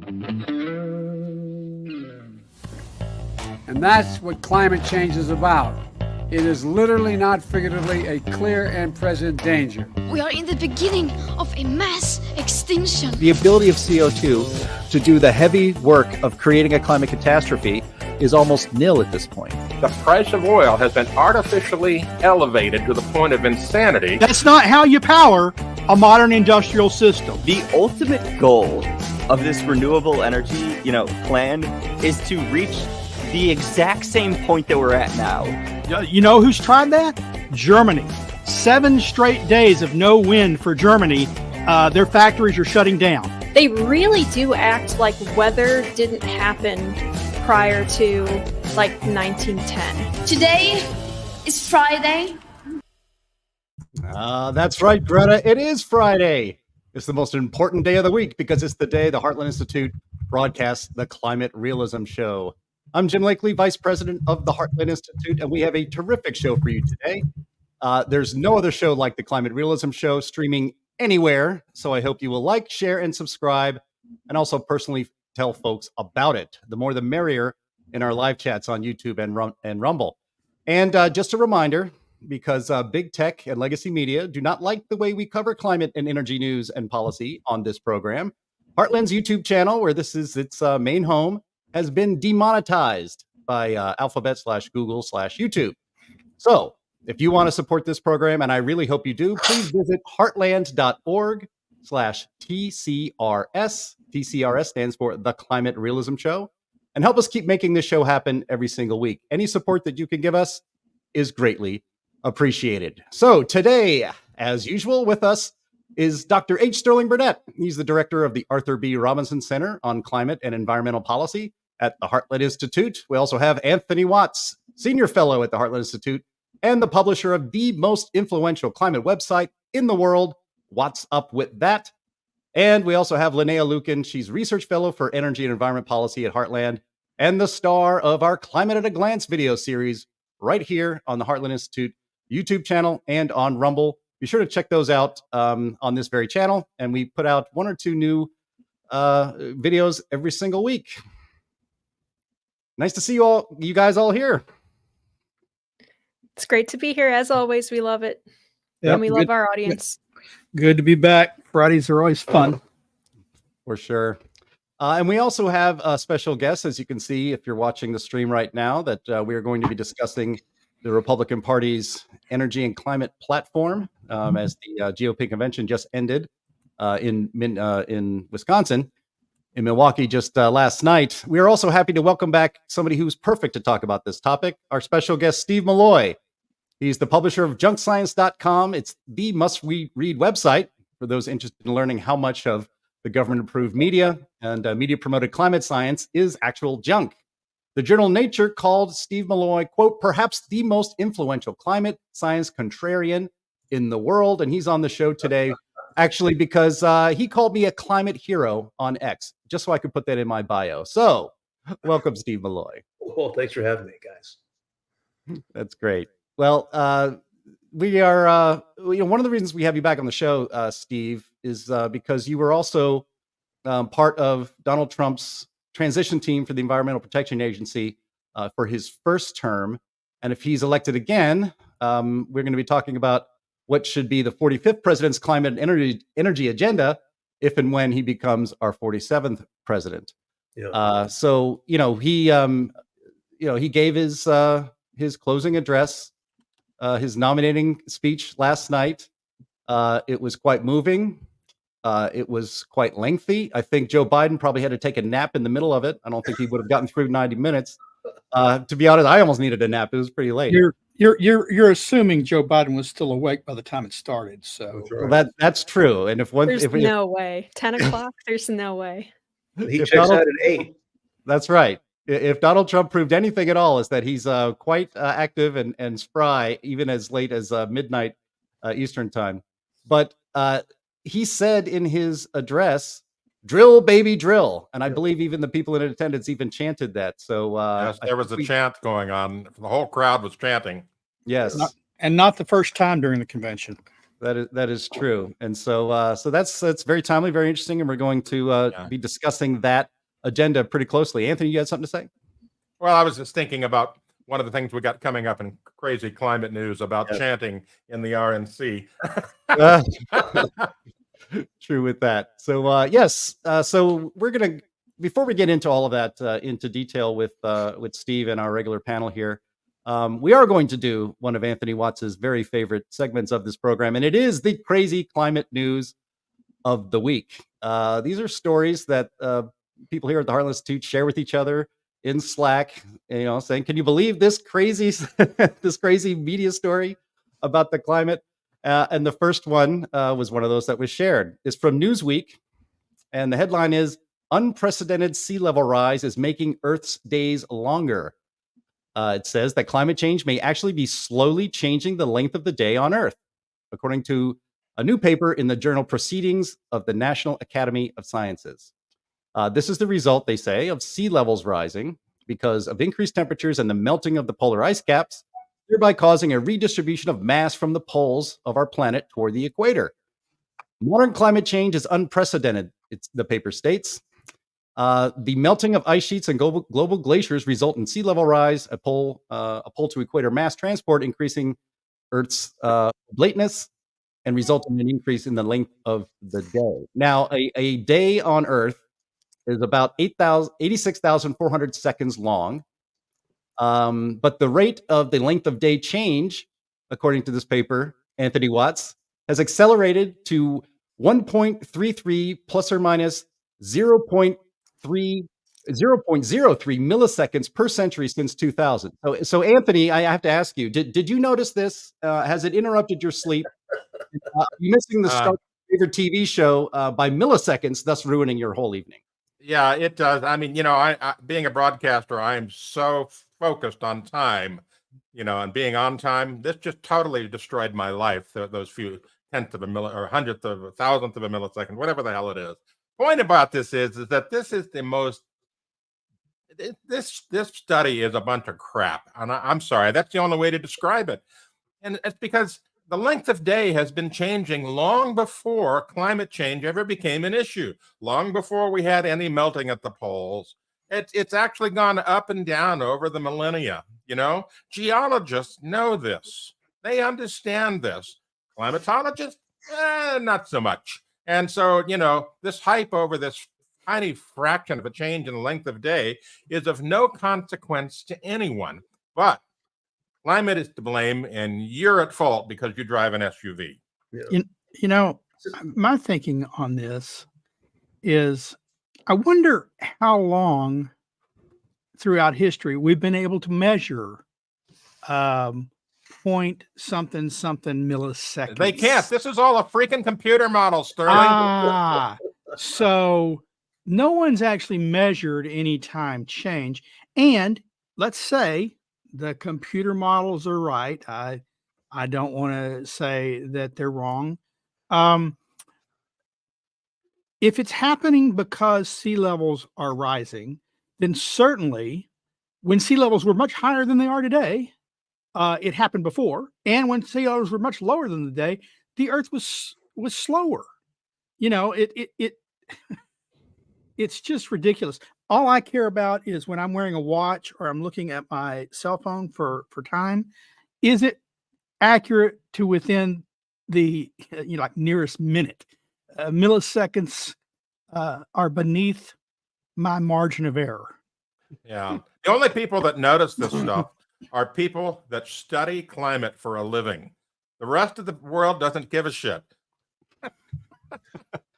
And that's what climate change is about. It is literally, not figuratively, a clear and present danger. We are in the beginning of a mass extinction. The ability of CO2 to do the heavy work of creating a climate catastrophe is almost nil at this point. The price of oil has been artificially elevated to the point of insanity. That's not how you power a modern industrial system. The ultimate goal of this renewable energy, plan is to reach the exact same point that we're at now. You know who's tried that? Germany. 7 straight days of no wind for Germany. Their factories are shutting down. They really do act like weather didn't happen prior to 1910. Today is Friday. That's right, Greta. It is Friday. It's the most important day of the week because it's the day the Heartland Institute broadcasts the Climate Realism Show. I'm Jim Lakely, Vice President of the Heartland Institute, and we have a terrific show for you today. There's no other show like the Climate Realism Show streaming anywhere, so I hope you will like, share, and subscribe, and also personally tell folks about it. The more the merrier in our live chats on YouTube and Rumble. And just a reminder, because big tech and legacy media do not like the way we cover climate and energy news and policy on this program, Heartland's YouTube channel, where this is its main home, has been demonetized by Alphabet/Google/YouTube. So if you want to support this program, and I really hope you do, please visit heartland.org/TCRS. TCRS stands for The Climate Realism Show, and help us keep making this show happen every single week. Any support that you can give us is greatly appreciated. So today, as usual, with us is Dr. H. Sterling Burnett. He's the director of the Arthur B. Robinson Center on Climate and Environmental Policy at the Heartland Institute. We also have Anthony Watts, senior fellow at the Heartland Institute and the publisher of the most influential climate website in the world, What's Up With That? And we also have Linnea Lueken. She's research fellow for energy and environment policy at Heartland and the star of our Climate at a Glance video series right here on the Heartland Institute YouTube channel and on Rumble. Be sure to check those out on this very channel. And we put out 1 or 2 new videos every single week. Nice to see you guys all here. It's great to be here. As always, we love it. Yep. And we love our audience. Good to be back. Fridays are always fun. For sure. And we also have a special guest, as you can see, if you're watching the stream right now, that we are going to be discussing the Republican Party's energy and climate platform as the GOP convention just ended in Wisconsin, in Milwaukee just last night. We are also happy to welcome back somebody who's perfect to talk about this topic, our special guest, Steve Milloy. He's the publisher of junkscience.com. It's the must-read website for those interested in learning how much of the government-approved media and media-promoted climate science is actual junk. The journal Nature called Steve Milloy, quote, perhaps the most influential climate science contrarian in the world. And he's on the show today, actually, because he called me a climate hero on X, just so I could put that in my bio. So welcome, Steve Milloy. Well, thanks for having me, guys. That's great. Well, we are, one of the reasons we have you back on the show, Steve, is because you were also part of Donald Trump's transition team for the Environmental Protection Agency for his first term. And if he's elected again, we're going to be talking about what should be the 45th president's climate and energy agenda if and when he becomes our 47th president. Yeah. So, he gave his closing address, his nominating speech last night. It was quite moving. It was quite lengthy. I think Joe Biden probably had to take a nap in the middle of it. I don't think he would have gotten through 90 minutes. To be honest, I almost needed a nap. It was pretty late. You're assuming Joe Biden was still awake by the time it started. So well, that's true. And there's no way 10 o'clock, there's no way. He checks out at 8. That's right. If Donald Trump proved anything at all, is that he's quite active and spry, even as late as midnight Eastern time. But he said in his address, "Drill, baby, drill," and I believe even the people in attendance even chanted that. So yes, there was a chant going on. The whole crowd was chanting. Yes, not the first time during the convention. That is true, and so that's very timely, very interesting, and we're going to be discussing that agenda pretty closely. Anthony, you had something to say? Well, I was just thinking about one of the things we got coming up in crazy climate news about chanting in the RNC. True with that. So yes, so we're gonna, before we get into all of that into detail with Steve and our regular panel here, we are going to do one of Anthony Watts's very favorite segments of this program, and it is the crazy climate news of the week. These are stories that people here at the Heartland Institute share with each other in Slack, saying, "Can you believe this crazy, this crazy media story about the climate?" And the first one was one of those that was shared. It's from Newsweek, and the headline is "Unprecedented Sea Level Rise is Making Earth's Days Longer." It says that climate change may actually be slowly changing the length of the day on Earth, according to a new paper in the journal Proceedings of the National Academy of Sciences. This is the result, they say, of sea levels rising because of increased temperatures and the melting of the polar ice caps, thereby causing a redistribution of mass from the poles of our planet toward the equator. Modern climate change is unprecedented, the paper states. The melting of ice sheets and global glaciers result in sea level rise, a pole to equator mass transport, increasing Earth's lateness and resulting in an increase in the length of the day. Now, a day on Earth is about 86,400 seconds long. But the rate of the length of day change, according to this paper, Anthony Watts, has accelerated to 1.33 plus or minus 0.03 milliseconds per century since 2000. So Anthony, I have to ask you, did you notice this? Has it interrupted your sleep? Are you missing the start of your favorite TV show by milliseconds, thus ruining your whole evening? Yeah, it does. I mean, I being a broadcaster, I am so focused on time, and being on time. This just totally destroyed my life. Those few tenths of a or hundredth of a thousandth of a millisecond, whatever the hell it is. Point about this is that this is the most. This study is a bunch of crap, and I'm sorry. That's the only way to describe it, and it's because the length of day has been changing long before climate change ever became an issue, long before we had any melting at the poles. It's actually gone up and down over the millennia. Geologists know this. They understand this. Climatologists, not so much. And so, this hype over this tiny fraction of a change in the length of day is of no consequence to anyone. But climate is to blame, and you're at fault because you drive an SUV. My thinking on this is, I wonder how long throughout history we've been able to measure point something milliseconds. They can't. This is all a freaking computer model, Sterling. So no one's actually measured any time change. And let's say the computer models are right. I don't want to say that they're wrong. If it's happening because sea levels are rising, then certainly when sea levels were much higher than they are today, it happened before. And when sea levels were much lower than today, the Earth was slower. It's just ridiculous. All I care about is when I'm wearing a watch or I'm looking at my cell phone for time, is it accurate to within the nearest minute? Milliseconds are beneath my margin of error. Yeah. The only people that notice this stuff are people that study climate for a living. The rest of the world doesn't give a shit.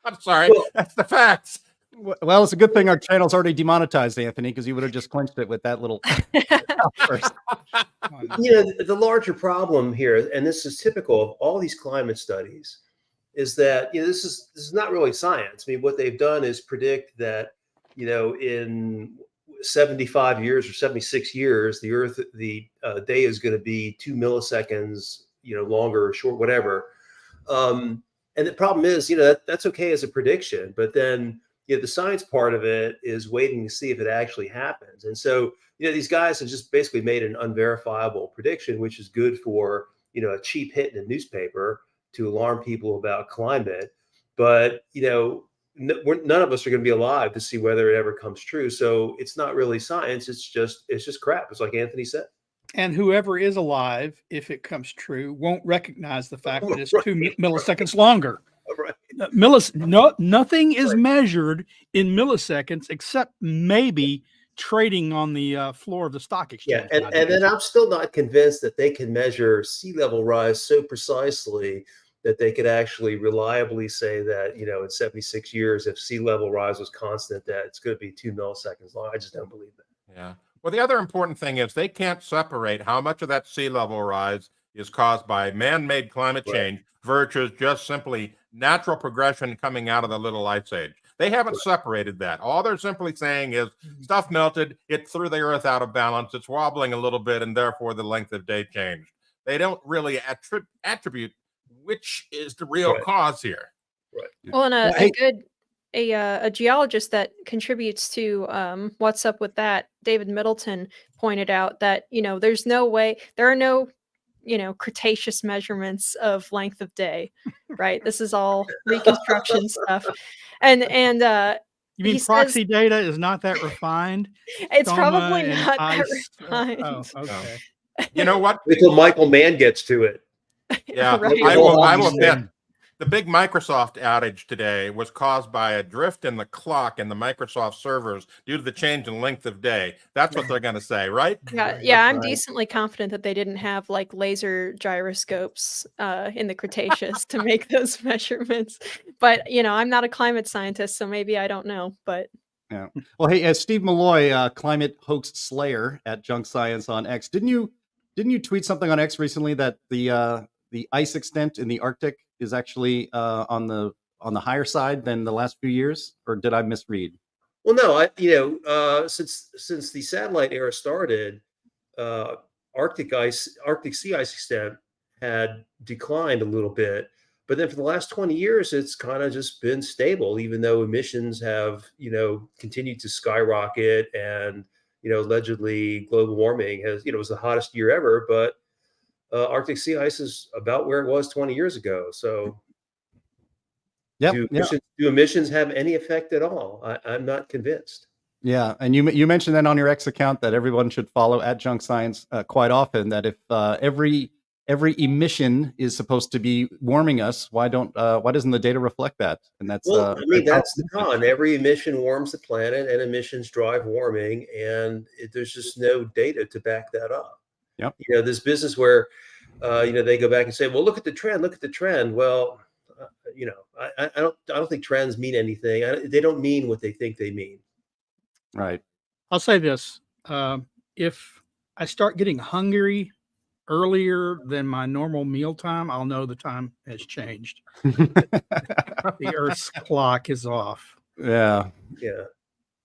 I'm sorry. That's the facts. Well, it's a good thing our channel's already demonetized, Anthony, because you would have just clinched it with that little first. The larger problem here, and this is typical of all these climate studies, is that this is not really science. I mean, what they've done is predict that in 75 years or 76 years, the day is going to be 2 milliseconds, longer or short, whatever. And the problem is, that's okay as a prediction, but then the science part of it is waiting to see if it actually happens. And so, these guys have just basically made an unverifiable prediction, which is good for, a cheap hit in a newspaper to alarm people about climate. But, none of us are going to be alive to see whether it ever comes true. So it's not really science. It's just crap. It's like Anthony said. And whoever is alive, if it comes true, won't recognize the fact that it's Right. 2 milliseconds longer. Right. Nothing is measured in milliseconds except maybe trading on the floor of the stock exchange. Yeah, and then I'm still not convinced that they can measure sea level rise so precisely that they could actually reliably say that, in 76 years, if sea level rise was constant, that it's going to be 2 milliseconds long. I just don't believe that. Yeah. Well, the other important thing is they can't separate how much of that sea level rise is caused by man-made climate change versus just simply natural progression coming out of the little ice age. They haven't separated that. All they're simply saying is stuff melted, it threw the earth out of balance, it's wobbling a little bit, and therefore the length of day changed. They don't really attribute which is the real cause here. Right. Well, and a geologist that contributes to What's Up With That, David Middleton, pointed out that, there's no way, there are no, Cretaceous measurements of length of day, right? This is all reconstruction stuff. And you mean proxy data is not that refined? It's probably not that refined. Oh, okay. You know what? Until Michael Mann gets to it. Yeah, Right. I will bet the big Microsoft outage today was caused by a drift in the clock in the Microsoft servers due to the change in length of day. That's what they're going to say, right? Yeah, I'm decently confident that they didn't have like laser gyroscopes in the Cretaceous to make those measurements. But I'm not a climate scientist, so maybe I don't know. But Yeah. Well, hey, Steve Milloy, climate hoax slayer at Junk Science on X, didn't you tweet something on X recently that the ice extent in the Arctic is actually on the higher side than the last few years, or did I misread? Well, no, since the satellite era started, Arctic sea ice extent had declined a little bit, but then for the last 20 years, it's kind of just been stable, even though emissions have, continued to skyrocket, and allegedly global warming has, was the hottest year ever, but Arctic sea ice is about where it was 20 years ago. So do emissions have any effect at all? I'm not convinced. Yeah, and you mentioned that on your X account that everyone should follow at Junk Science quite often. That if every emission is supposed to be warming us, why doesn't the data reflect that? And that's that's the con. Every emission warms the planet, and emissions drive warming, and there's just no data to back that up. Yep. This business where, they go back and say, well, look at the trend. Well, I don't think trends mean anything. They don't mean what they think they mean. Right. I'll say this. If I start getting hungry earlier than my normal meal time, I'll know the time has changed. The Earth's clock is off. Yeah. Yeah.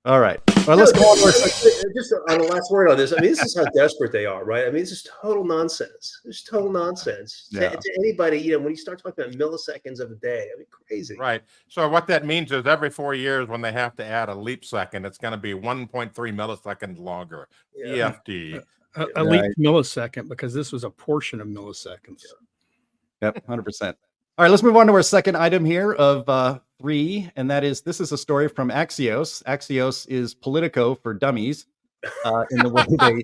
All right. Well, let's go on. Just on the last word on this. I mean, this is how desperate they are, right? I mean, it's just total nonsense. It's total nonsense. Yeah. To anybody, when you start talking about milliseconds of a day, I mean, crazy. Right. So what that means is every 4 years when they have to add a leap second, it's going to be 1.3 milliseconds longer. Yeah. EFD. A leap millisecond, because this was a portion of milliseconds. Yep, 100%. All right, let's move on to our second item here of 3, and this is a story from Axios. Axios is Politico for dummies in the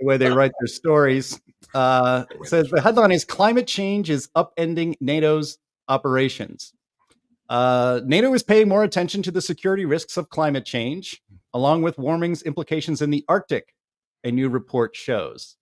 way they write their stories. It says the headline is "Climate Change is Upending NATO's Operations." NATO is paying more attention to the security risks of climate change, along with warming's implications in the Arctic, a new report shows.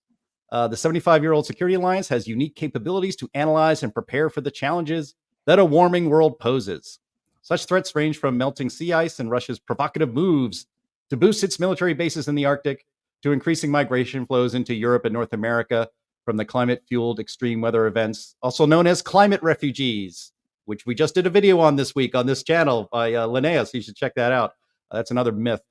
The 75-year-old Security Alliance has unique capabilities to analyze and prepare for the challenges that a warming world poses. Such threats range from melting sea ice and Russia's provocative moves to boost its military bases in the Arctic, to increasing migration flows into Europe and North America from the climate-fueled extreme weather events, also known as climate refugees, which we just did a video on this week on this channel by Linnea, so you should check that out. That's another myth.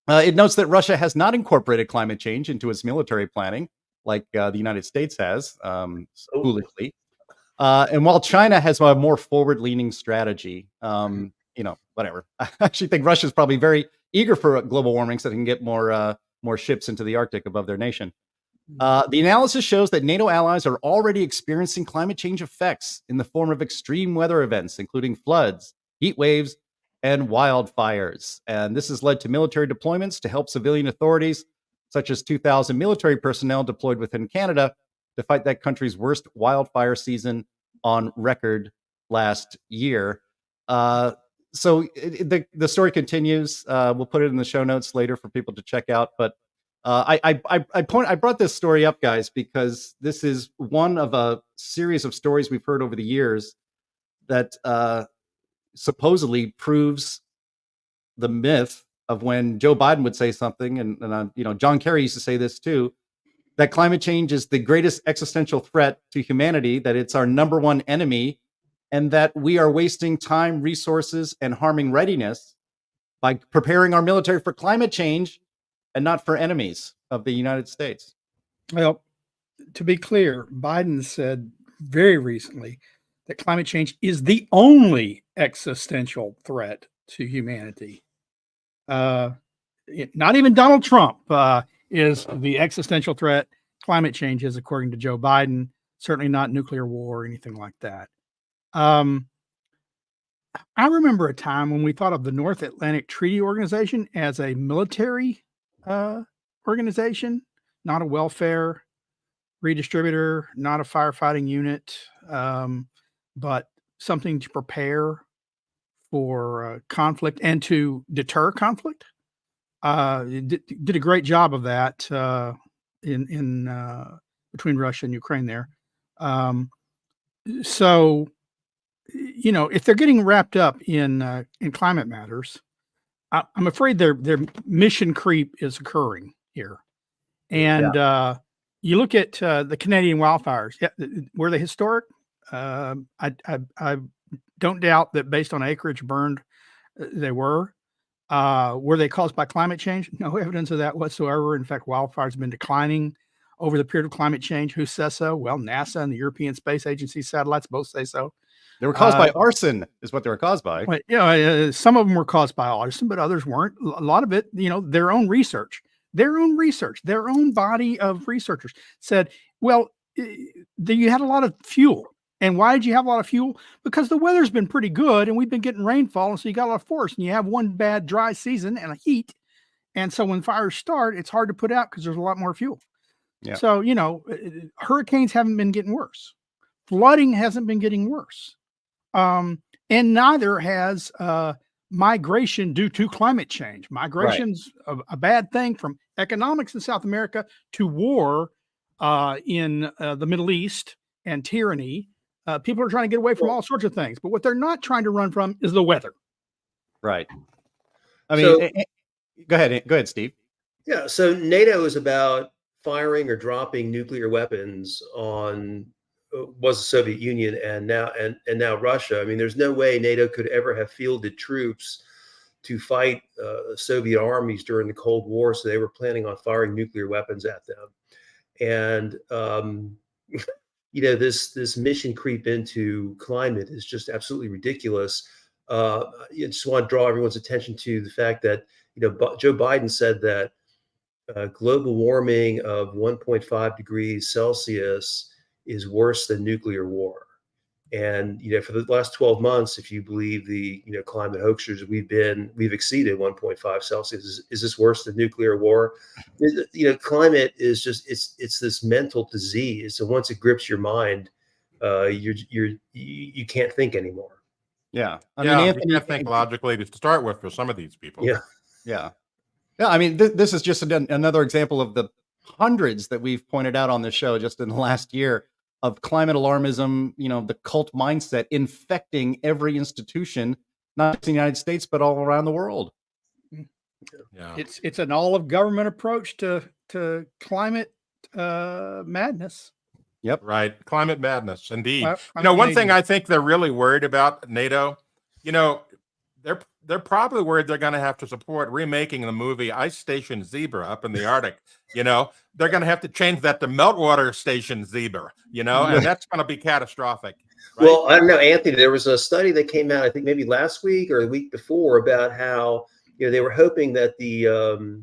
It notes that Russia has not incorporated climate change into its military planning, like the United States has, foolishly. And while China has a more forward-leaning strategy, whatever. I actually think Russia's probably very eager for global warming so they can get more ships into the Arctic above their nation. The analysis shows that NATO allies are already experiencing climate change effects in the form of extreme weather events, including floods, heat waves, and wildfires. And this has led to military deployments to help civilian authorities, such as 2,000 military personnel deployed within Canada to fight that country's worst wildfire season on record last year. So the story continues. We'll put it in the show notes later for people to check out. But I brought this story up, guys, because this is one of a series of stories we've heard over the years that supposedly proves the myth of when Joe Biden would say something, and John Kerry used to say this too, that climate change is the greatest existential threat to humanity, that it's our number one enemy, and that we are wasting time, resources, and harming readiness by preparing our military for climate change and not for enemies of the United States. Well, to be clear, Biden said very recently that climate change is the only existential threat to humanity. Not even Donald Trump is the existential threat. Climate change is, according to Joe Biden, certainly not nuclear war or anything like that. I remember a time when we thought of the North Atlantic Treaty Organization as a military organization, not a welfare redistributor, not a firefighting unit, but something to prepare for conflict and to deter conflict. Did a great job of that in between Russia and Ukraine there. So, if they're getting wrapped up in climate matters, I'm afraid their mission creep is occurring here. And you look at the Canadian wildfires. Yeah, were they historic? I don't doubt that based on acreage burned, they were. Were they caused by climate change? No evidence of that whatsoever. In fact, wildfires have been declining over the period of climate change. Who says so? Well, NASA and the European Space Agency satellites both say so. They were caused by arson, is what they were caused by. Some of them were caused by arson, but others weren't. A lot of it, their own research, their own body of researchers said, well, you had a lot of fuel. And why did you have a lot of fuel? Because the weather's been pretty good and we've been getting rainfall. And so you got a lot of forest and you have one bad dry season and a heat. And so when fires start, it's hard to put out because there's a lot more fuel. Yeah. So, hurricanes haven't been getting worse. Flooding hasn't been getting worse. And neither has migration due to climate change. Migration's a bad thing from economics in South America to war in the Middle East and tyranny. People are trying to get away from all sorts of things, but what they're not trying to run from is the weather. Right. I mean, go ahead, Steve. Yeah. So NATO is about firing or dropping nuclear weapons on was the Soviet Union and now Russia. I mean, there's no way NATO could ever have fielded troops to fight Soviet armies during the Cold War. So they were planning on firing nuclear weapons at them. And, this mission creep into climate is just absolutely ridiculous. I just want to draw everyone's attention to the fact that, Joe Biden said that global warming of 1.5 degrees Celsius is worse than nuclear war. And, for the last 12 months, if you believe the, climate hoaxers, we've exceeded 1.5 Celsius. Is this worse than nuclear war? Climate is just, it's this mental disease. So once it grips your mind, you can't think anymore. Yeah. I mean, Anthony, you can't think logically to start with for some of these people. Yeah. I mean, this is just another example of the hundreds that we've pointed out on this show just in the last year of climate alarmism, the cult mindset infecting every institution, not just in the United States, but all around the world. Yeah. It's an all of government approach to climate madness. Yep. Right. Climate madness. Indeed. One thing I think they're really worried about NATO, they're probably worried they're going to have to support remaking the movie Ice Station Zebra up in the Arctic. They're going to have to change that to Meltwater Station Zebra, and that's going to be catastrophic. Right? Well, I don't know, Anthony, there was a study that came out, I think maybe last week or the week before, about how, they were hoping that the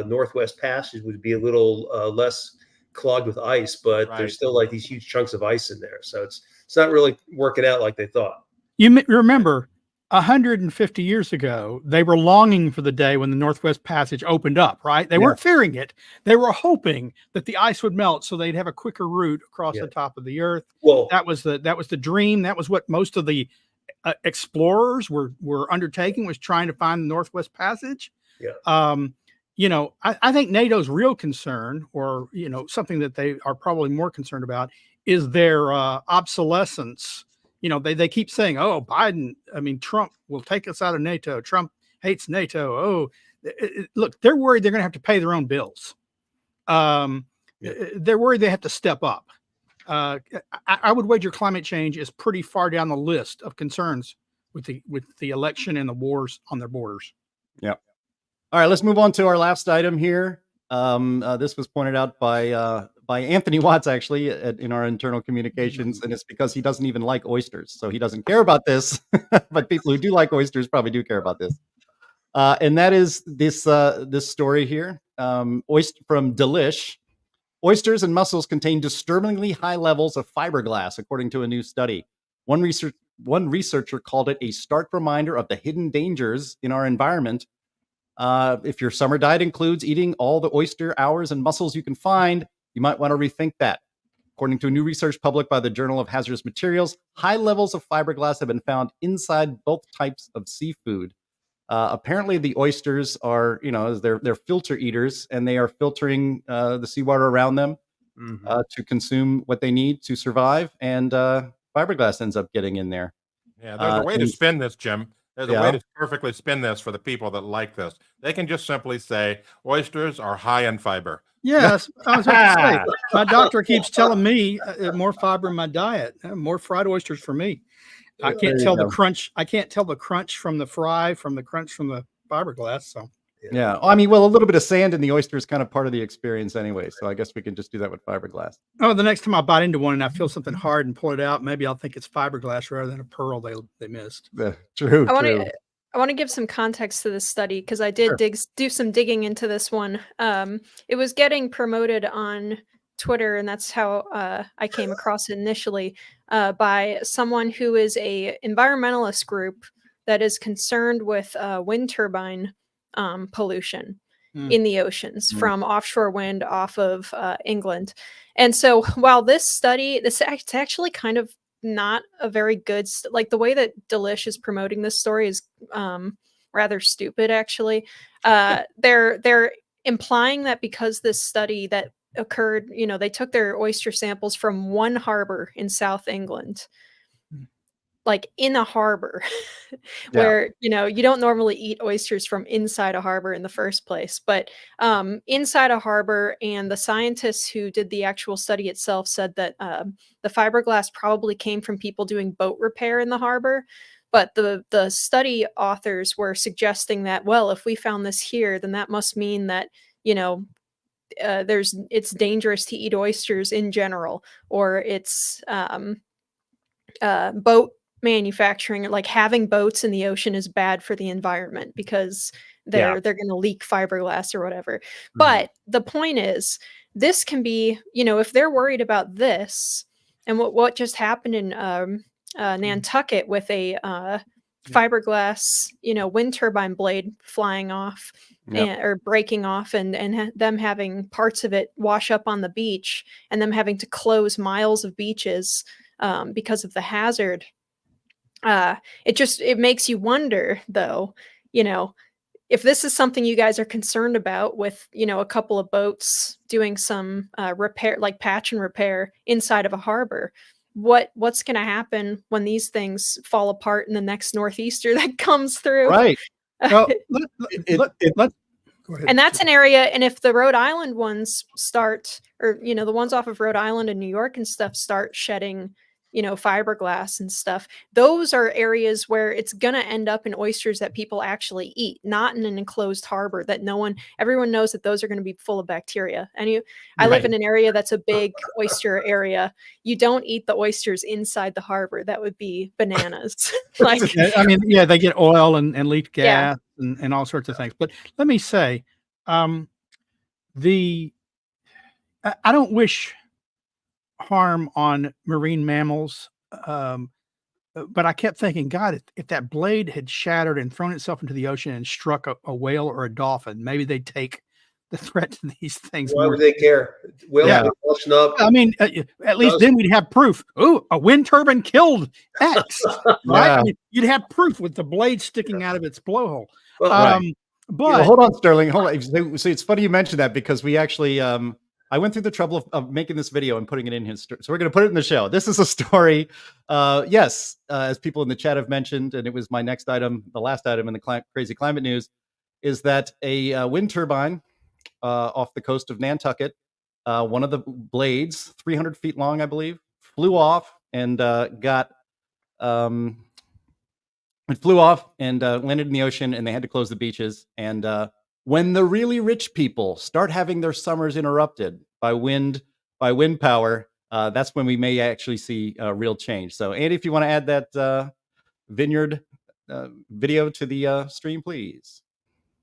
Northwest Passage would be a little less clogged with ice, but there's still like these huge chunks of ice in there. So it's not really working out like they thought. You remember 150 years ago, they were longing for the day when the Northwest Passage opened up, right? They weren't fearing it. They were hoping that the ice would melt so they'd have a quicker route across Yeah. the top of the earth. Well, That was the dream. That was what most of the explorers were undertaking, was trying to find the Northwest Passage. yeah. You know, I think NATO's real concern, or, you know, something that they are probably more concerned about, is their obsolescence. You know, they keep saying, oh, Trump will take us out of NATO. Trump hates NATO. Oh, look, they're worried they're going to have to pay their own bills. They're worried they have to step up. I would wager climate change is pretty far down the list of concerns with the election and the wars on their borders. Yeah. All right, let's move on to our last item here. This was pointed out by Anthony Watts, actually, in our internal communications, and it's because he doesn't even like oysters, so he doesn't care about this. But people who do like oysters probably do care about this. And that is this story here, from Delish. Oysters and mussels contain disturbingly high levels of fiberglass, according to a new study. One researcher called it a stark reminder of the hidden dangers in our environment. If your summer diet includes eating all the oyster hours and mussels you can find, you might want to rethink that. According to a new research published by the Journal of Hazardous Materials, high levels of fiberglass have been found inside both types of seafood. Apparently, the oysters are, they're filter eaters, and they are filtering the seawater around them to consume what they need to survive, and fiberglass ends up getting in there. Yeah, there's a way to spin this, Jim. There's a way to perfectly spin this for the people that like this. They can just simply say oysters are high in fiber. Yes, I was about to say, my doctor keeps telling me more fiber in my diet, more fried oysters for me. I can't tell the crunch. I can't tell the crunch from the fry from the crunch from the fiberglass. So yeah, I mean, well, a little bit of sand in the oyster is kind of part of the experience anyway. So I guess we can just do that with fiberglass. Oh, the next time I bite into one and I feel something hard and pull it out, maybe I'll think it's fiberglass rather than a pearl they missed. True. I want to give some context to this study, because I did do some digging into this one. It was getting promoted on Twitter, and that's how I came across it initially, by someone who is a environmentalist group that is concerned with wind turbine pollution in the oceans from offshore wind off of England. And so while it's actually kind of not a very good, like the way that Delish is promoting this story is rather stupid, actually. They're implying that because this study that occurred, they took their oyster samples from one harbor in South England, like in a harbor where, you don't normally eat oysters from inside a harbor in the first place, but inside a harbor. And the scientists who did the actual study itself said that the fiberglass probably came from people doing boat repair in the harbor. But the study authors were suggesting that, well, if we found this here, then that must mean that, it's dangerous to eat oysters in general, or it's boat manufacturing, like having boats in the ocean is bad for the environment because they're going to leak fiberglass or whatever. But the point is, this can be, if they're worried about this and what just happened in Nantucket with a fiberglass, wind turbine blade flying off or breaking off, and them having parts of it wash up on the beach, and them having to close miles of beaches because of the hazard. It makes you wonder, though, if this is something you guys are concerned about with, a couple of boats doing some repair, like patch and repair inside of a harbor, what's going to happen when these things fall apart in the next northeaster that comes through? Right. Well, and that's an area. And if the Rhode Island ones start, or, the ones off of Rhode Island and New York and stuff start shedding, fiberglass and stuff, those are areas where it's going to end up in oysters that people actually eat, not in an enclosed harbor that everyone knows that those are going to be full of bacteria. And I live in an area that's a big oyster area. You don't eat the oysters inside the harbor. That would be bananas. They get oil and leak gas and all sorts of things. But let me say, I don't wish harm on marine mammals but I kept thinking, God, if that blade had shattered and thrown itself into the ocean and struck a whale or a dolphin, maybe they'd take the threat to these things Why more. would they care? Whales Yeah. are washing up. I mean, at least then we'd have proof. Oh, a wind turbine killed X, right? Yeah. You'd have proof with the blade sticking out of its blowhole. Well, Right. But Well, hold on, Sterling. Hold on. So it's funny you mentioned that because we actually, I went through the trouble of making this video and putting it in his. So we're going to put it in the show. This is a story. Yes, as people in the chat have mentioned, and it was my next item, the last item in the crazy climate news, is that a wind turbine off the coast of Nantucket, one of the blades, 300 feet long, I believe, flew off and it flew off and landed in the ocean, and they had to close the beaches. And when the really rich people start having their summers interrupted by wind power, that's when we may actually see real change. So, Andy, if you want to add that vineyard video to the stream, please.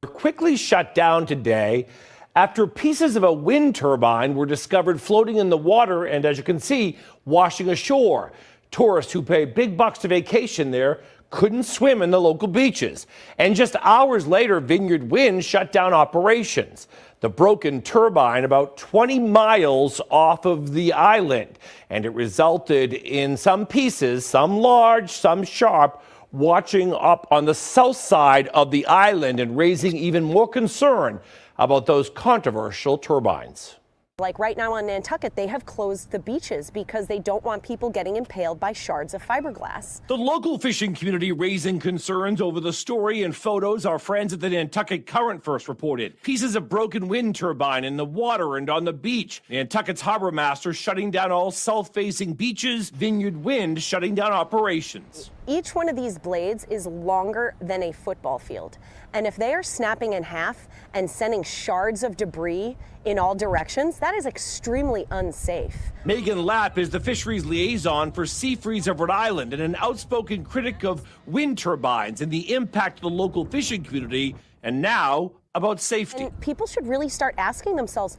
Quickly shut down today after pieces of a wind turbine were discovered floating in the water and, as you can see, washing ashore. Tourists who pay big bucks to vacation there couldn't swim in the local beaches. And just hours later, Vineyard Wind shut down operations. The broken turbine about 20 miles off of the island, and it resulted in some pieces, some large, some sharp, watching up on the south side of the island and raising even more concern about those controversial turbines. Like right now on Nantucket, they have closed the beaches because they don't want people getting impaled by shards of fiberglass. The local fishing community raising concerns over the story and photos our friends at the Nantucket Current first reported. Pieces of broken wind turbine in the water and on the beach. Nantucket's harbor master shutting down all south-facing beaches. Vineyard Wind shutting down operations. Each one of these blades is longer than a football field. And if they are snapping in half and sending shards of debris in all directions, that is extremely unsafe. Megan Lapp is the fisheries liaison for Seafreeze of Rhode Island and an outspoken critic of wind turbines and the impact of the local fishing community, and now about safety. And people should really start asking themselves,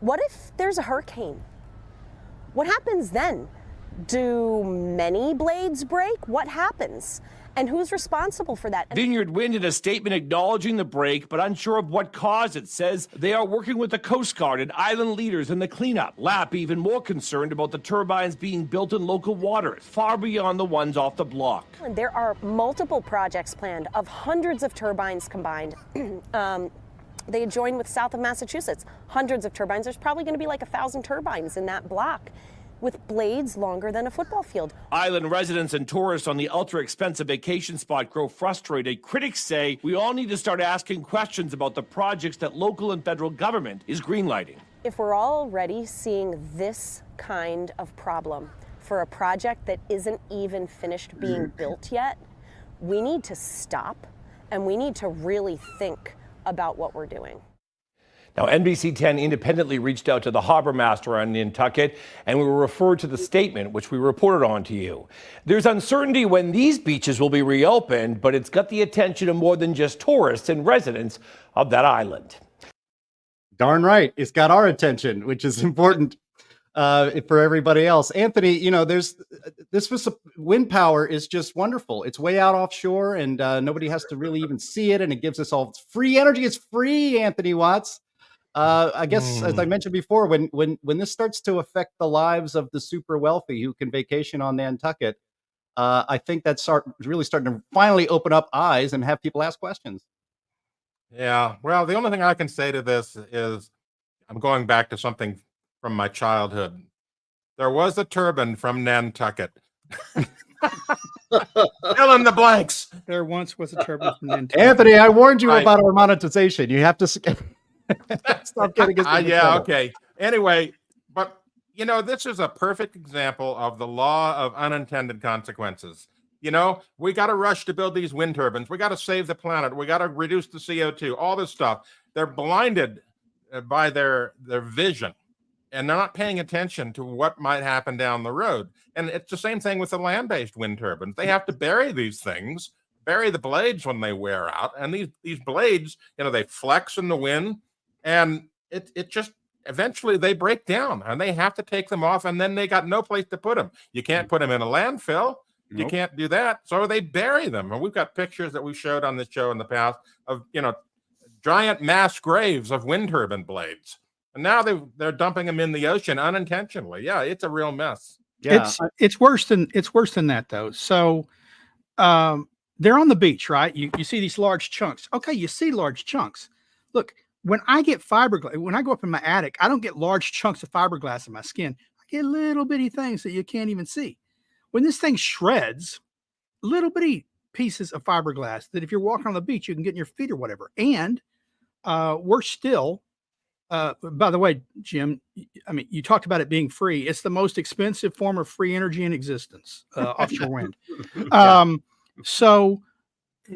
what if there's a hurricane? What happens then? Do many blades break? What happens? And who's responsible for that? Vineyard Wind in a statement acknowledging the break, but unsure of what caused it, says they are working with the Coast Guard and island leaders in the cleanup. Lapp even more concerned about the turbines being built in local waters, far beyond the ones off the block. And there are multiple projects planned of hundreds of turbines combined. They join with south of Massachusetts, hundreds of turbines. There's probably going to be like 1,000 turbines in that block, with blades longer than a football field. Island residents and tourists on the ultra-expensive vacation spot grow frustrated. Critics say we all need to start asking questions about the projects that local and federal government is greenlighting. If we're already seeing this kind of problem for a project that isn't even finished being built yet, we need to stop and we need to really think about what we're doing. Now, NBC 10 independently reached out to the harbor master on Nantucket, and we were referred to the statement, which we reported on to you. There's uncertainty when these beaches will be reopened, but it's got the attention of more than just tourists and residents of that island. Darn right. It's got our attention, which is important for everybody else. Anthony, you know, wind power is just wonderful. It's way out offshore and nobody has to really even see it. And it gives us all free energy. It's free, Anthony Watts. I guess, as I mentioned before, when this starts to affect the lives of the super wealthy who can vacation on Nantucket, I think that's really starting to finally open up eyes and have people ask questions. Yeah, well, the only thing I can say to this is I'm going back to something from my childhood. There was a turbine from Nantucket. Fill in the blanks. There once was a turbine from Nantucket. Anthony, I warned you about our monetization. You have to stop getting us. Yeah, okay. Anyway, but you know, this is a perfect example of the law of unintended consequences. You know, we got to rush to build these wind turbines. We got to save the planet. We got to reduce the CO2, all this stuff. They're blinded by their vision, and they're not paying attention to what might happen down the road. And it's the same thing with the land-based wind turbines. They have to bury these things, bury the blades when they wear out. And these blades, you know, they flex in the wind, and it just eventually they break down, and they have to take them off, and then they got no place to put them. You can't put them in a landfill. You Nope. can't do that. So they bury them. And we've got pictures that we've showed on this show in the past of, giant mass graves of wind turbine blades. And now they're dumping them in the ocean unintentionally. Yeah, it's a real mess. Yeah. It's worse than that though. So they're on the beach, right? You see these large chunks. Okay, you see large chunks. Look, when I get fiberglass, when I go up in my attic, I don't get large chunks of fiberglass in my skin. I get little bitty things that you can't even see. When this thing shreds, little bitty pieces of fiberglass that if you're walking on the beach, you can get in your feet or whatever. And worse still, by the way, Jim, I mean, you talked about it being free. It's the most expensive form of free energy in existence, offshore wind. So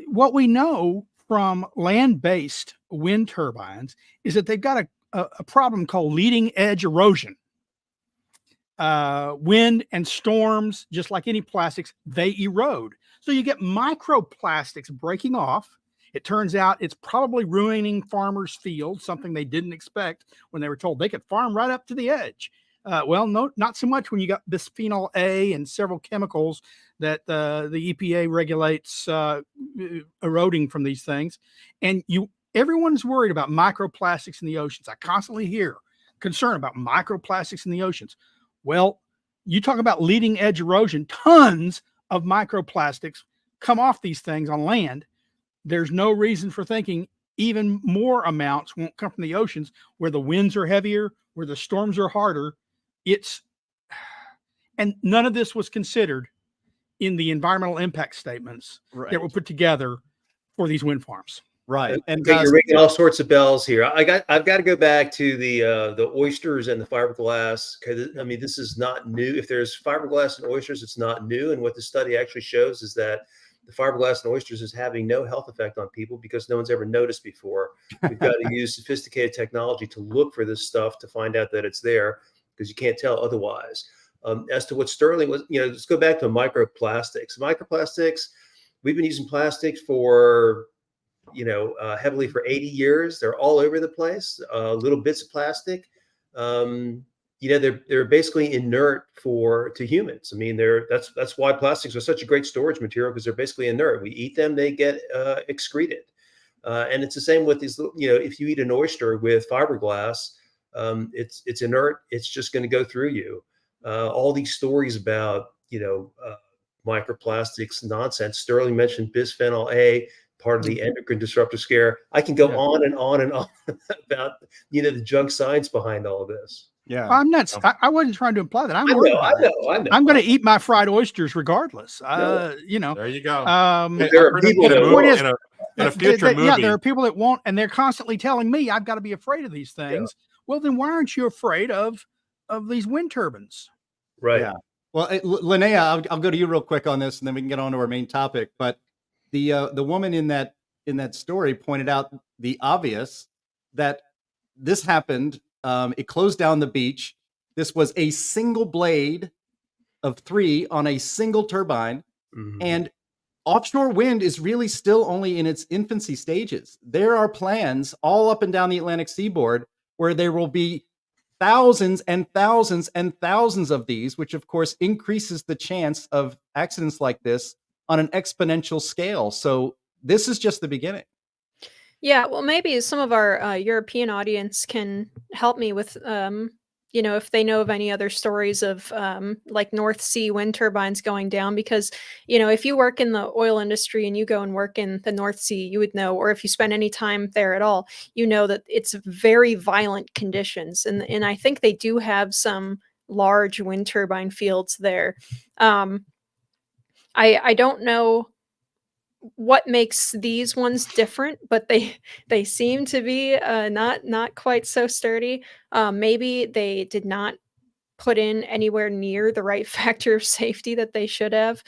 what we know from land-based wind turbines is that they've got a problem called leading edge erosion. Wind and storms, just like any plastics, they erode. So you get microplastics breaking off. It turns out it's probably ruining farmers' fields, something they didn't expect when they were told they could farm right up to the edge. Well, no, not so much when you got bisphenol A and several chemicals that the EPA regulates eroding from these things. And everyone's worried about microplastics in the oceans. I constantly hear concern about microplastics in the oceans. Well, you talk about leading edge erosion, tons of microplastics come off these things on land. There's no reason for thinking even more amounts won't come from the oceans where the winds are heavier, where the storms are harder. And none of this was considered in the environmental impact statements that were put together for these wind farms. Right. And okay, you're ringing all sorts of bells here. I've got to go back to the oysters and the fiberglass. I mean, this is not new. If there's fiberglass and oysters, it's not new. And what the study actually shows is that the fiberglass and oysters is having no health effect on people because no one's ever noticed before. We've got to use sophisticated technology to look for this stuff to find out that it's there because you can't tell otherwise. As to what Sterling was, let's go back to microplastics. Microplastics, we've been using plastics for heavily for 80 years. They're all over the place. Little bits of plastic. They're basically inert to humans. I mean, that's why plastics are such a great storage material because they're basically inert. We eat them, they get excreted. And it's the same with these. If you eat an oyster with fiberglass, it's inert. It's just going to go through you. All these stories about microplastics nonsense. Sterling mentioned bisphenol A, part of the endocrine disruptor scare. I can go on and on and on about the junk science behind all of this. Yeah, I'm not. I wasn't trying to imply that. I'm worried about it. I know. I'm going to eat my fried oysters regardless. There you go. There are people that in a future movie. Yeah, there are people that won't, and they're constantly telling me I've got to be afraid of these things. Yeah. Well, then why aren't you afraid of these wind turbines? Right. Yeah. Well, Linnea, I'll go to you real quick on this, and then we can get on to our main topic. But the woman in that story pointed out the obvious that this happened. It closed down the beach. This was a single blade of 3 on a single turbine. Mm-hmm. And offshore wind is really still only in its infancy stages. There are plans all up and down the Atlantic seaboard where there will be thousands and thousands and thousands of these, which of course increases the chance of accidents like this on an exponential scale. So this is just the beginning. Yeah, well, maybe some of our European audience can help me with, if they know of any other stories of like North Sea wind turbines going down, because, if you work in the oil industry and you go and work in the North Sea, you would know, or if you spend any time there at all, you know that it's very violent conditions. And I think they do have some large wind turbine fields there. I don't know what makes these ones different, but they seem to be not quite so sturdy. Maybe they did not put in anywhere near the right factor of safety that they should have.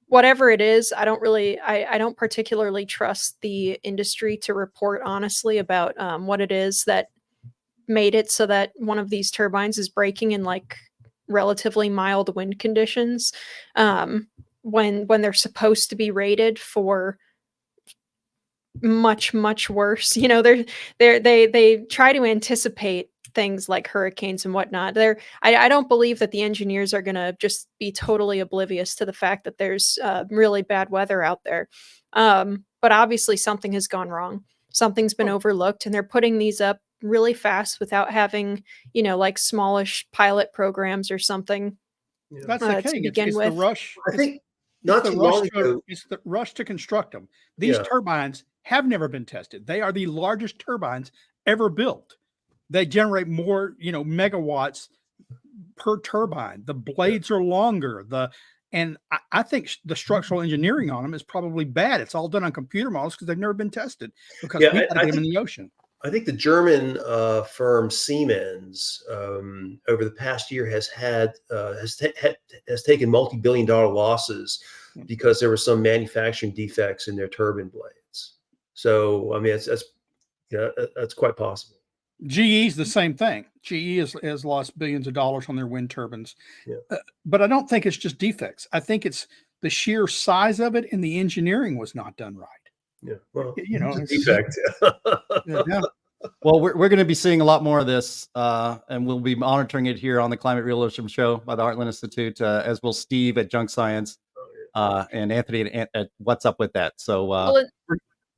Whatever it is, I don't particularly trust the industry to report honestly about what it is that made it so that one of these turbines is breaking in like relatively mild wind conditions. When they're supposed to be rated for much, much worse. They try to anticipate things like hurricanes and whatnot. I don't believe that the engineers are going to just be totally oblivious to the fact that there's really bad weather out there. But obviously something has gone wrong. Something's been overlooked, and they're putting these up really fast without having, like smallish pilot programs or something. That's the thing. It's the rush. I think not too long ago. It's the rush to construct them. These turbines have never been tested. They are the largest turbines ever built. They generate more, megawatts per turbine. The blades are longer. And I think the structural engineering on them is probably bad. It's all done on computer models because they've never been tested because we got to get them in the ocean. I think the German firm Siemens over the past year has taken multi-billion-dollar losses because there were some manufacturing defects in their turbine blades. So I mean, that's quite possible. GE is the same thing. GE has lost billions of dollars on their wind turbines, but I don't think it's just defects. I think it's the sheer size of it, and the engineering was not done right. Yeah, well, it's defect. Yeah. Well, we're going to be seeing a lot more of this, and we'll be monitoring it here on the Climate Realism Show by the Heartland Institute, as will Steve at Junk Science, and Anthony at What's Up With That. So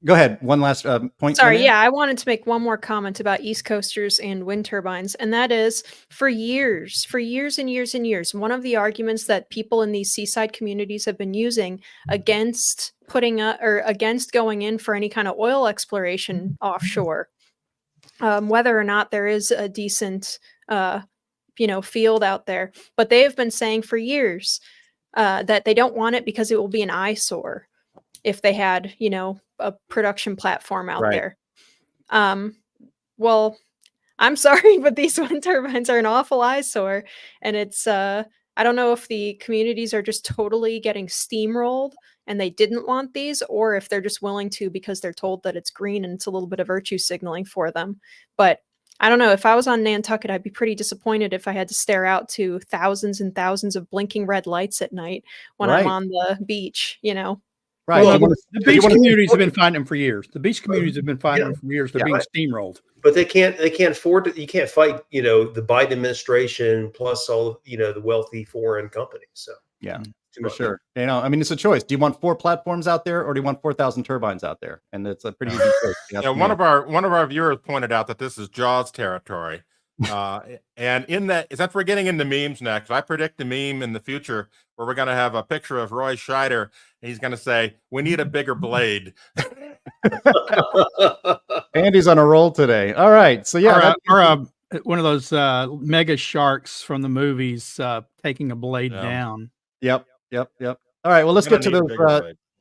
go ahead. One last point. Sorry, I wanted to make one more comment about East Coasters and wind turbines, and that is for years and years and years, one of the arguments that people in these seaside communities have been using against against going in for any kind of oil exploration offshore, whether or not there is a decent field out there, but they have been saying for years that they don't want it because it will be an eyesore if they had a production platform out there. Well, I'm sorry, but these wind turbines are an awful eyesore, and it's I don't know if the communities are just totally getting steamrolled and they didn't want these, or if they're just willing to because they're told that it's green and it's a little bit of virtue signaling for them. But I don't know. If I was on Nantucket, I'd be pretty disappointed if I had to stare out to thousands and thousands of blinking red lights at night when I'm on the beach, Right. Well, the beach communities have been finding them for years. The beach communities have been finding them for years. They're being steamrolled. But they can't afford to. You can't fight, the Biden administration plus all, the wealthy foreign companies. So for sure. I mean, it's a choice. Do you want 4 platforms out there, or do you want 4,000 turbines out there? And it's a pretty easy choice. One of our viewers pointed out that this is Jaws territory. And in that, since we're getting into memes next, I predict a meme in the future where we're going to have a picture of Roy Scheider, and he's going to say, "We need a bigger blade." Andy's on a roll today. All right, so or one of those mega sharks from the movies taking a blade down. Yep. All right, well, let's get to those.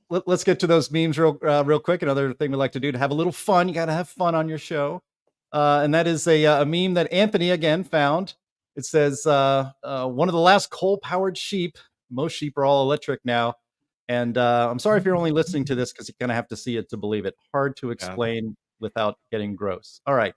Let's get to those memes real quick. Another thing we like to do to have a little fun. You got to have fun on your show. And that is a meme that Anthony again found. It says, one of the last coal-powered sheep. Most sheep are all electric now. And I'm sorry if you're only listening to this because you're going to have to see it to believe it. Hard to explain without getting gross. All right.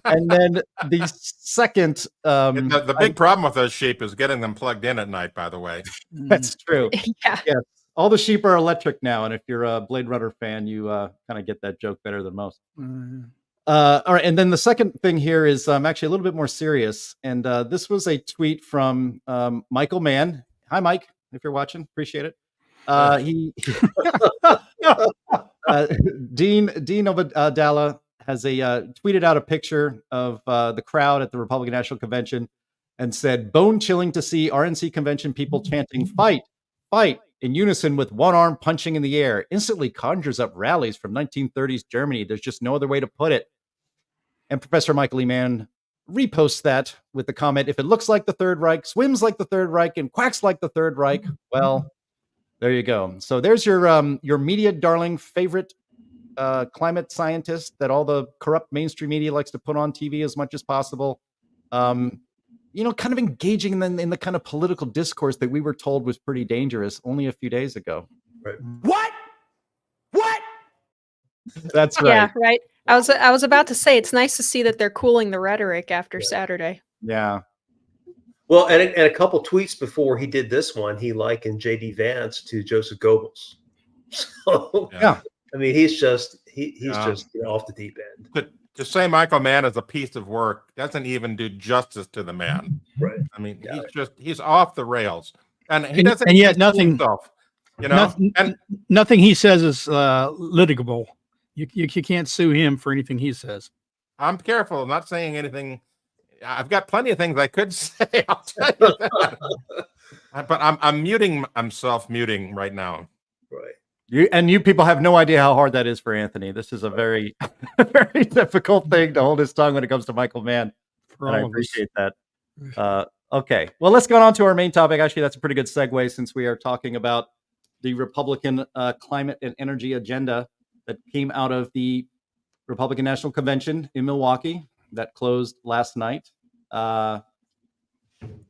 And then the second... the big problem with those sheep is getting them plugged in at night, by the way. That's true. Yeah. Yes. All the sheep are electric now. And if you're a Blade Runner fan, you kind of get that joke better than most. All right, and then the second thing here is actually a little bit more serious, and this was a tweet from Michael Mann. Hi, Mike, if you're watching, appreciate it. Dean Novadala has tweeted out a picture of the crowd at the Republican National Convention and said, "Bone chilling to see RNC convention people chanting 'fight, fight' in unison with one arm punching in the air. Instantly conjures up rallies from 1930s Germany. There's just no other way to put it." And Professor Michael E. Mann reposts that with the comment, "If it looks like the Third Reich, swims like the Third Reich, and quacks like the Third Reich, well, there you go." So there's your media darling favorite climate scientist that all the corrupt mainstream media likes to put on TV as much as possible. Kind of engaging in the kind of political discourse that we were told was pretty dangerous only a few days ago. Right. What? That's right. Yeah, right. I was about to say it's nice to see that they're cooling the rhetoric after Saturday. Yeah. Well, and a couple tweets before he did this one, he likened J.D. Vance to Joseph Goebbels. So, yeah. I mean, he's just off the deep end. To say Michael Mann is a piece of work doesn't even do justice to the man. Right. I mean, Yeah. he's off the rails, and he And- doesn't and yet even see nothing- himself, you know. Nothing, And nothing he says is litigable. You can't sue him for anything he says. I'm careful. I'm not saying anything. I've got plenty of things I could say. I'll tell you that. But I'm muting. I'm self-muting right now. Right. You people have no idea how hard that is for Anthony. This is a very, very difficult thing to hold his tongue when it comes to Michael Mann. For And I all of us. appreciate that. Okay. Well, let's go on to our main topic. Actually, that's a pretty good segue since we are talking about the Republican climate and energy agenda that came out of the Republican National Convention in Milwaukee that closed last night.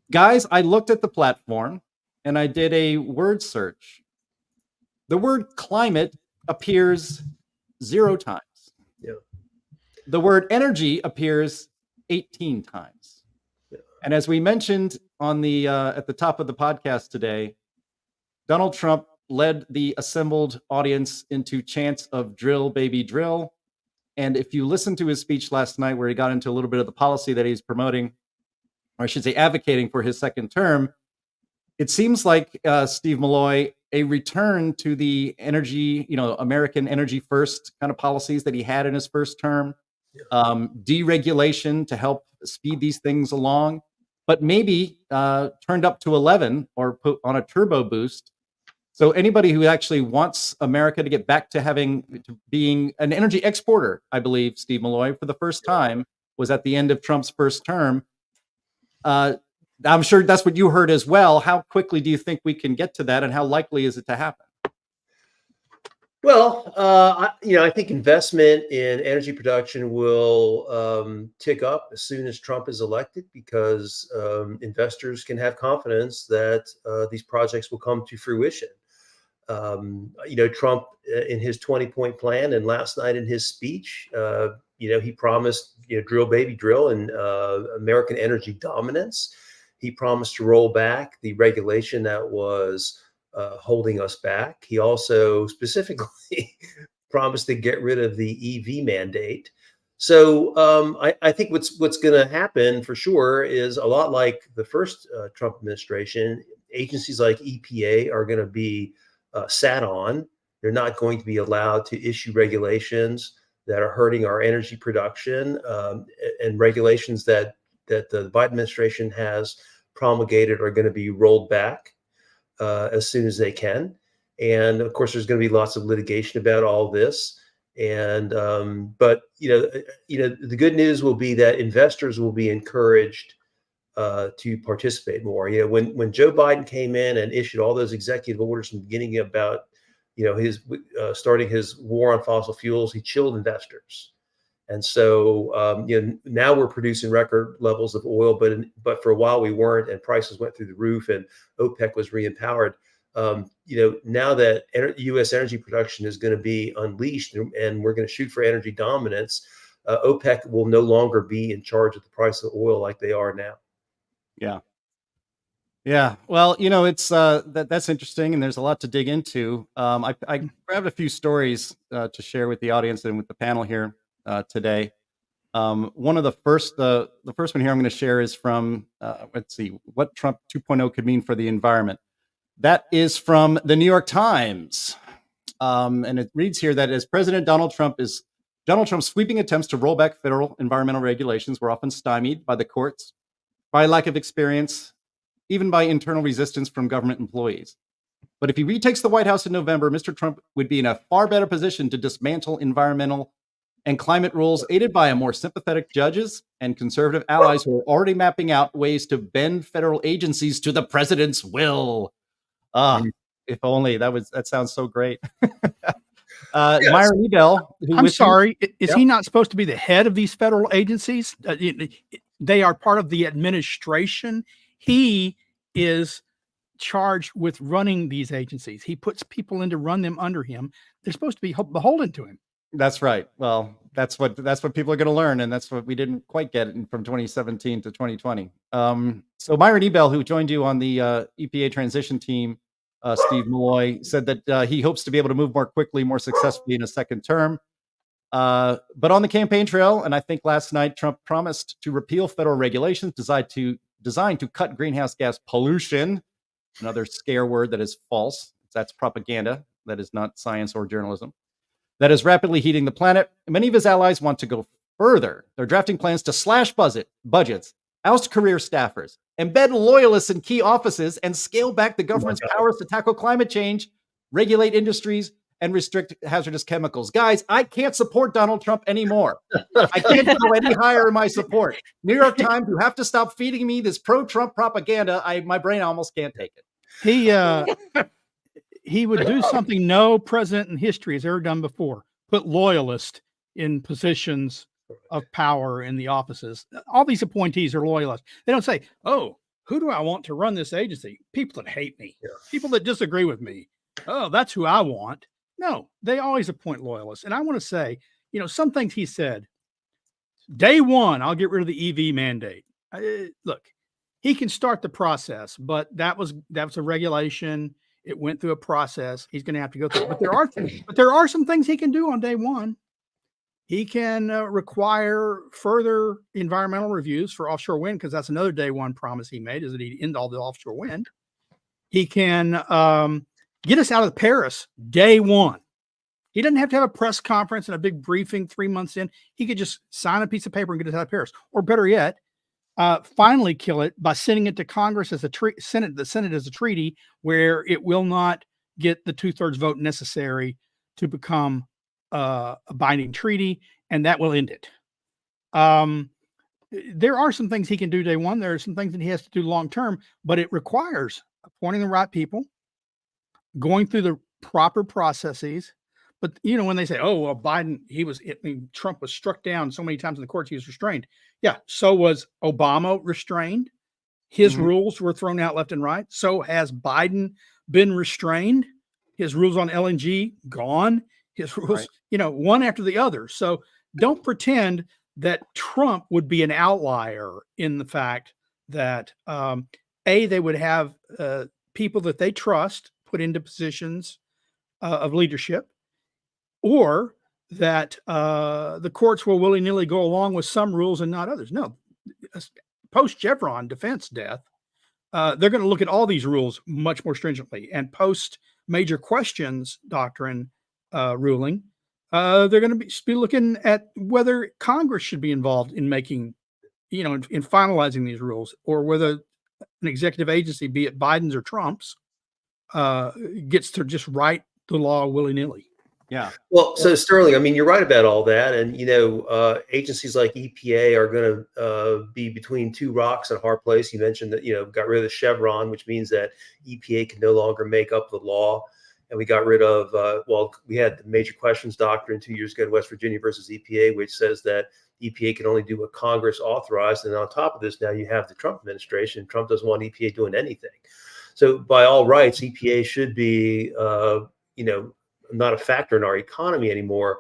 Guys, I looked at the platform and I did a word search. The word climate appears 0 times. Yeah. The word energy appears 18 times. Yeah. And as we mentioned on the at the top of the podcast today, Donald Trump led the assembled audience into chants of drill, baby, drill. And if you listen to his speech last night, where he got into a little bit of the policy that he's promoting, or I should say advocating for his second term, it seems like Steve Milloy, a return to the energy, American energy first kind of policies that he had in his first term, deregulation to help speed these things along, but maybe turned up to 11 or put on a turbo boost. So anybody who actually wants America to get back to being an energy exporter, I believe Steve Milloy for the first time was at the end of Trump's first term. I'm sure that's what you heard as well. How quickly do you think we can get to that, and how likely is it to happen? Well, I think investment in energy production will tick up as soon as Trump is elected, because investors can have confidence that these projects will come to fruition. Trump in his 20-point plan and last night in his speech, he promised, drill, baby, drill, and American energy dominance. He promised to roll back the regulation that was holding us back. He also specifically promised to get rid of the EV mandate. So I think what's going to happen for sure is a lot like the first Trump administration. Agencies like EPA are going to be sat on. They're not going to be allowed to issue regulations that are hurting our energy production, and regulations that the Biden administration has promulgated are going to be rolled back as soon as they can. And of course, there's going to be lots of litigation about all this. And but the good news will be that investors will be encouraged to participate more. When Joe Biden came in and issued all those executive orders from the beginning about his starting his war on fossil fuels, he chilled investors. And so, now we're producing record levels of oil, but for a while we weren't, and prices went through the roof, and OPEC was re-empowered. Now that U.S. energy production is going to be unleashed, and we're going to shoot for energy dominance, OPEC will no longer be in charge of the price of oil like they are now. Yeah. Yeah. Well, it's that's interesting, and there's a lot to dig into. I grabbed a few stories to share with the audience and with the panel here today. One of the first one here I'm going to share is from, let's see, what Trump 2.0 could mean for the environment. That is from the New York Times. And it reads here that as President Donald Trump's sweeping attempts to roll back federal environmental regulations were often stymied by the courts, by lack of experience, even by internal resistance from government employees. But if he retakes the White House in November, Mr. Trump would be in a far better position to dismantle environmental and climate rules, aided by a more sympathetic judges and conservative allies who are already mapping out ways to bend federal agencies to the president's will. If only that sounds so great. Yes. Myron Ebell. I'm sorry. Is he not supposed to be the head of these federal agencies? They are part of the administration. He is charged with running these agencies. He puts people in to run them under him. They're supposed to be beholden to him. That's right. Well, that's what people are going to learn, and that's what we didn't quite get from 2017 to 2020. So Myron Ebell, who joined you on the EPA Transition Team, Steve Milloy, said that he hopes to be able to move more quickly, more successfully in a second term. But on the campaign trail, and I think last night, Trump promised to repeal federal regulations designed to cut greenhouse gas pollution, another scare word that is false. That's propaganda. That is not science or journalism. That is rapidly heating the planet. Many of his allies want to go further. They're drafting plans to slash budgets, oust career staffers, embed loyalists in key offices, and scale back the government's powers to tackle climate change, regulate industries, and restrict hazardous chemicals. Guys, I can't support Donald Trump anymore. I can't go any higher in my support. New York Times, you have to stop feeding me this pro-Trump propaganda. My brain almost can't take it. He would do something no president in history has ever done before: put loyalists in positions of power in the offices. All these appointees are loyalists. They don't say, "Oh, who do I want to run this agency? People that hate me, people that disagree with me. Oh, that's who I want." No, they always appoint loyalists. And I want to say, some things he said. Day one, I'll get rid of the EV mandate. Look, he can start the process, but that was a regulation. It went through a process. He's going to have to go through it. But there are some things he can do on day one. He can require further environmental reviews for offshore wind, because that's another day one promise he made, is that he'd end all the offshore wind. He can get us out of Paris day one. He doesn't have to have a press conference and a big briefing 3 months in. He could just sign a piece of paper and get us out of Paris. Or better yet, finally kill it by sending it to Congress as the Senate as a treaty, where it will not get the 2/3 vote necessary to become a binding treaty, and that will end it. There are some things he can do day one. There are some things that he has to do long term, but it requires appointing the right people, going through the proper processes. But when they say, "Oh, well, Trump was struck down so many times in the courts, he was restrained." Yeah, so was Obama restrained. His rules were thrown out left and right. So has Biden been restrained. His rules on LNG gone. His rules, one after the other. So don't pretend that Trump would be an outlier in the fact that they would have people that they trust put into positions of leadership, or that the courts will willy-nilly go along with some rules and not others. No, post Chevron defense death, they're going to look at all these rules much more stringently. And post major questions doctrine ruling, they're going to be looking at whether Congress should be involved in making, in finalizing these rules, or whether an executive agency, be it Biden's or Trump's, gets to just write the law willy-nilly. Yeah. Well, so Sterling, I mean, you're right about all that. And, agencies like EPA are going to be between two rocks and a hard place. You mentioned that, got rid of the Chevron, which means that EPA can no longer make up the law. And we got rid of, we had the major questions doctrine 2 years ago in West Virginia versus EPA, which says that EPA can only do what Congress authorized. And on top of this, now you have the Trump administration. Trump doesn't want EPA doing anything. So by all rights, EPA should be, not a factor in our economy anymore.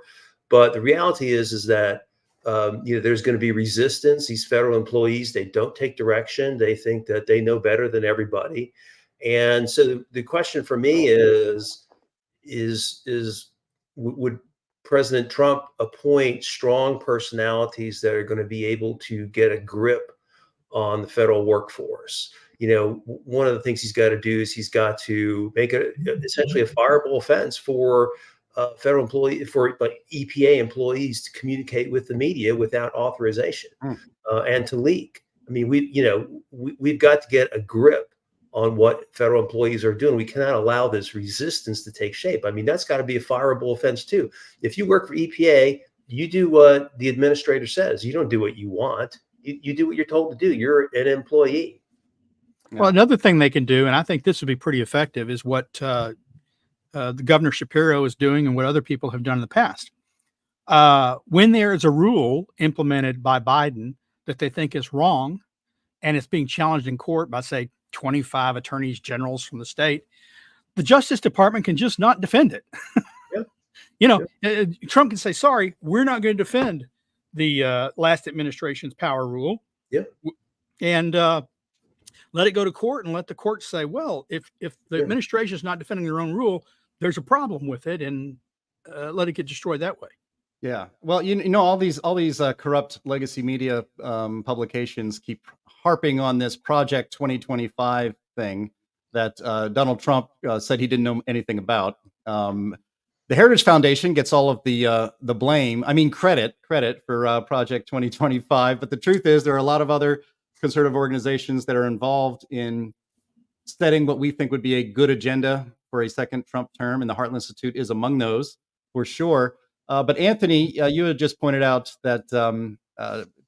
But the reality is that, there's going to be resistance. These federal employees, they don't take direction. They think that they know better than everybody. And so the question for me is would President Trump appoint strong personalities that are going to be able to get a grip on the federal workforce? One of the things he's got to do is he's got to make it essentially a fireable offense for federal employees, for EPA employees to communicate with the media without authorization and to leak. I mean, we've got to get a grip on what federal employees are doing. We cannot allow this resistance to take shape. I mean, that's got to be a fireable offense too. If you work for EPA, you do what the administrator says. You don't do what you want. You do what you're told to do. You're an employee. Yeah. Well, another thing they can do, and I think this would be pretty effective, is what the Governor Shapiro is doing and what other people have done in the past. When there is a rule implemented by Biden that they think is wrong, and it's being challenged in court by, say, 25 attorneys generals from the state, the Justice Department can just not defend it. Trump can say, "Sorry, we're not going to defend the last administration's power rule." And let it go to court, and let the court say, "Well, if the administration is not defending their own rule, there's a problem with it," and let it get destroyed that way. Yeah. Well, you know, all these corrupt legacy media publications keep harping on this Project 2025 thing that Donald Trump said he didn't know anything about. The Heritage Foundation gets all of the blame. I mean, credit for Project 2025. But the truth is, there are a lot of other conservative organizations that are involved in setting what we think would be a good agenda for a second Trump term, and the Heartland Institute is among those for sure. But Anthony, you had just pointed out that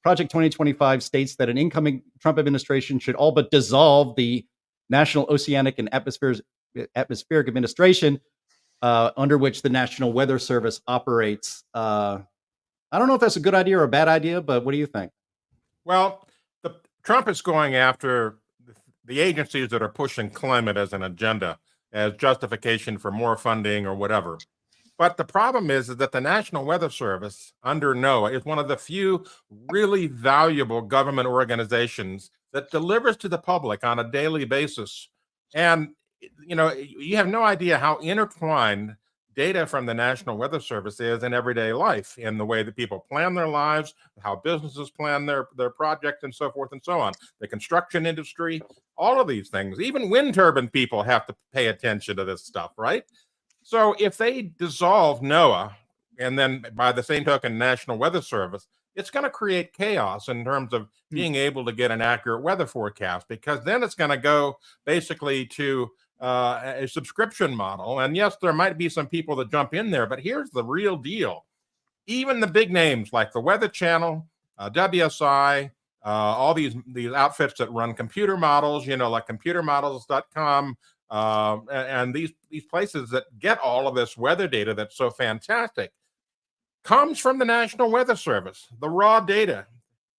Project 2025 states that an incoming Trump administration should all but dissolve the National Oceanic and Atmospheric Administration, under which the National Weather Service operates. I don't know if that's a good idea or a bad idea, but what do you think? Well, Trump is going after the agencies that are pushing climate as an agenda, as justification for more funding or whatever. But the problem is that the National Weather Service under NOAA is one of the few really valuable government organizations that delivers to the public on a daily basis. And, you know, you have no idea how intertwined data from the National Weather Service is in everyday life, in the way that people plan their lives, how businesses plan their projects, and so forth and so on. The construction industry, all of these things, even wind turbine people have to pay attention to this stuff, right? So if they dissolve NOAA and then by the same token National Weather Service, it's going to create chaos in terms of being able to get an accurate weather forecast, because then it's going to go basically to a subscription model. And yes, there might be some people that jump in there, but here's the real deal. Even the big names like the Weather Channel, WSI, all these outfits that run computer models, you know, like computermodels.com, and these places that get all of this weather data that's so fantastic, comes from the National Weather Service, the raw data.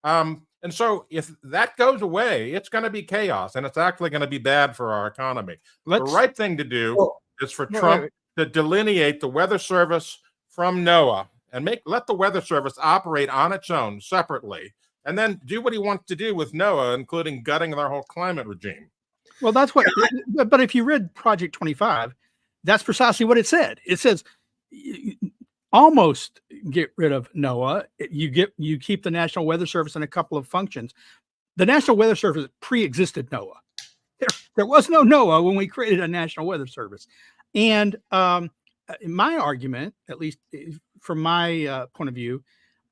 And so if that goes away, it's going to be chaos, and it's actually going to be bad for our economy. The right thing to do is for Trump to delineate the Weather Service from NOAA and let the Weather Service operate on its own separately, and then do what he wants to do with NOAA, including gutting their whole climate regime. Well, that's what, but if you read Project 25, that's precisely what it said. It says almost get rid of NOAA. You keep the National Weather Service in a couple of functions. The National Weather Service pre-existed NOAA. There was no NOAA when we created a National Weather Service. And my argument, at least from my point of view,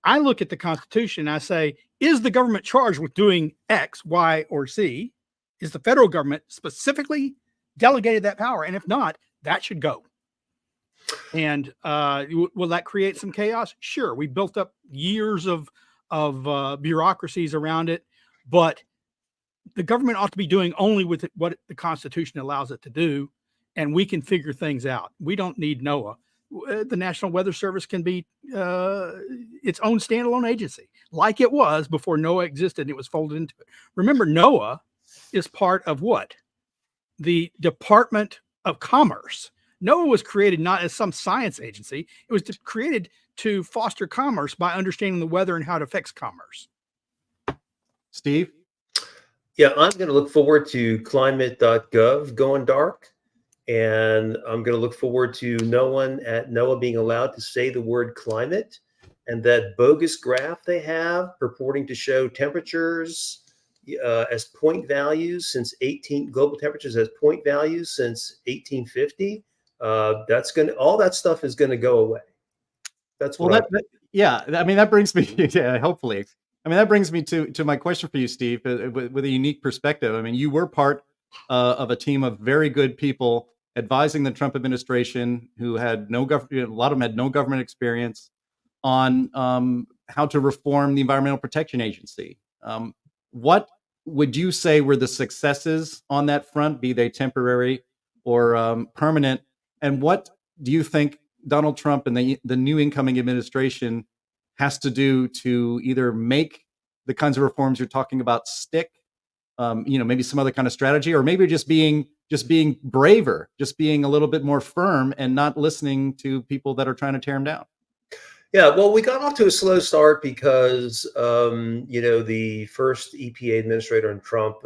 I look at the Constitution and I say, is the government charged with doing X, Y, or Z? Is the federal government specifically delegated that power? And if not, that should go. And will that create some chaos? Sure. We built up years of bureaucracies around it, but the government ought to be doing only with what the Constitution allows it to do, and we can figure things out. We don't need NOAA. The National Weather Service can be its own standalone agency, like it was before NOAA existed and it was folded into it. Remember, NOAA is part of what? The Department of Commerce. NOAA was created not as some science agency. It was created to foster commerce by understanding the weather and how it affects commerce. Steve? Yeah, I'm going to look forward to climate.gov going dark. And I'm going to look forward to no one at NOAA being allowed to say the word climate, and that bogus graph they have purporting to show temperatures as point values since global temperatures as point values since 1850. All that stuff is going to go away. That's what yeah. I mean, that brings me, yeah, hopefully. I mean, that brings me to my question for you, Steve, with a unique perspective. I mean, you were part of a team of very good people advising the Trump administration who had no government, a lot of them had no government experience on how to reform the Environmental Protection Agency. What would you say were the successes on that front, be they temporary or permanent? And what do you think Donald Trump and the new incoming administration has to do to either make the kinds of reforms you're talking about stick? Maybe some other kind of strategy, or maybe just being braver, just being a little bit more firm and not listening to people that are trying to tear him down. Yeah, well, we got off to a slow start because, the first EPA administrator in Trump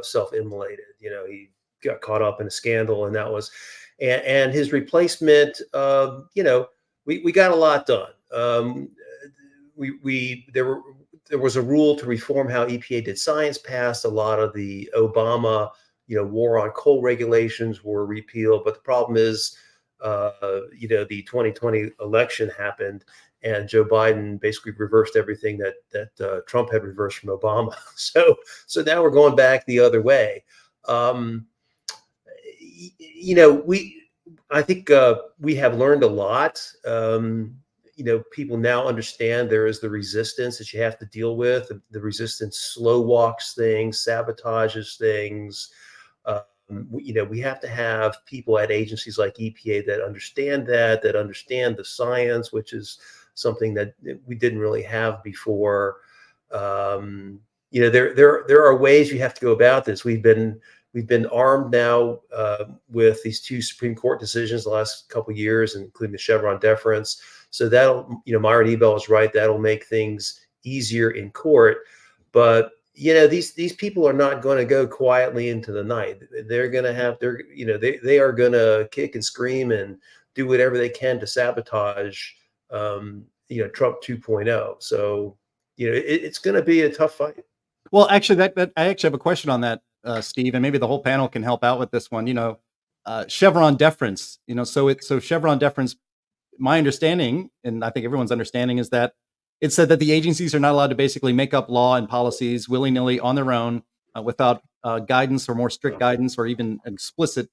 self-immolated. He got caught up in a scandal, and that was, and his replacement, we got a lot done. there was a rule to reform how EPA did science passed. A lot of the Obama, war on coal regulations were repealed. But the problem is, the 2020 election happened, and Joe Biden basically reversed everything that Trump had reversed from Obama. So now we're going back the other way. I think we have learned a lot. People now understand there is the resistance that you have to deal with. The resistance slow walks things, sabotages things. We have to have people at agencies like EPA that understand the science, which is something that we didn't really have before. There are ways you have to go about this. We've been armed now with these 2 Supreme Court decisions the last couple of years, including the Chevron deference. So that'll, Myron Ebell is right. That'll make things easier in court. But these people are not going to go quietly into the night. They're going to have they are going to kick and scream and do whatever they can to sabotage Trump 2.0. So it's going to be a tough fight. Well, actually, that I actually have a question on that, Steve, and maybe the whole panel can help out with this one. Chevron deference. So Chevron deference. My understanding, and I think everyone's understanding, is that it said that the agencies are not allowed to basically make up law and policies willy-nilly on their own without guidance or more strict guidance or even explicit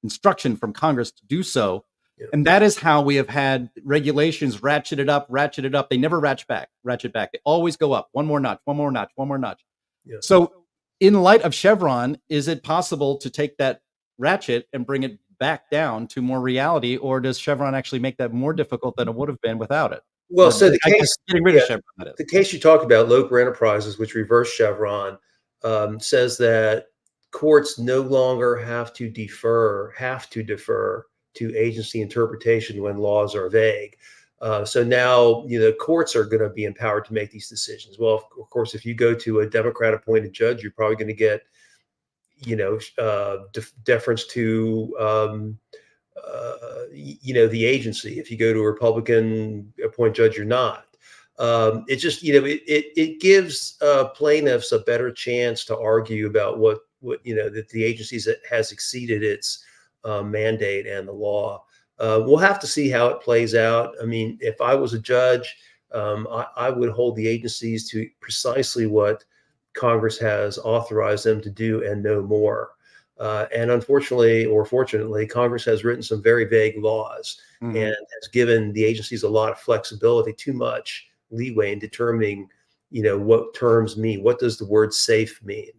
instruction from Congress to do so. Yeah. And that is how we have had regulations ratcheted up. They never ratchet back. They always go up one more notch. Yeah. So in light of Chevron, is it possible to take that ratchet and bring it back down to more reality, or does Chevron actually make that more difficult than it would have been without it? Well, so the case, getting rid of Chevron, the case you talked about, Loper Enterprises, which reversed Chevron, says that courts no longer have to defer to agency interpretation when laws are vague. So now, courts are going to be empowered to make these decisions. Well, of course, if you go to a Democrat-appointed judge, you're probably going to get, deference to, the agency. If you go to a Republican-appointed judge, you're not. It just, it gives plaintiffs a better chance to argue about what that the agencies has exceeded its mandate and the law. We'll have to see how it plays out. I mean, if I was a judge, I would hold the agencies to precisely what Congress has authorized them to do and no more. And unfortunately, or fortunately, Congress has written some very vague laws and has given the agencies a lot of flexibility, too much leeway in determining, what terms mean. What does the word safe mean?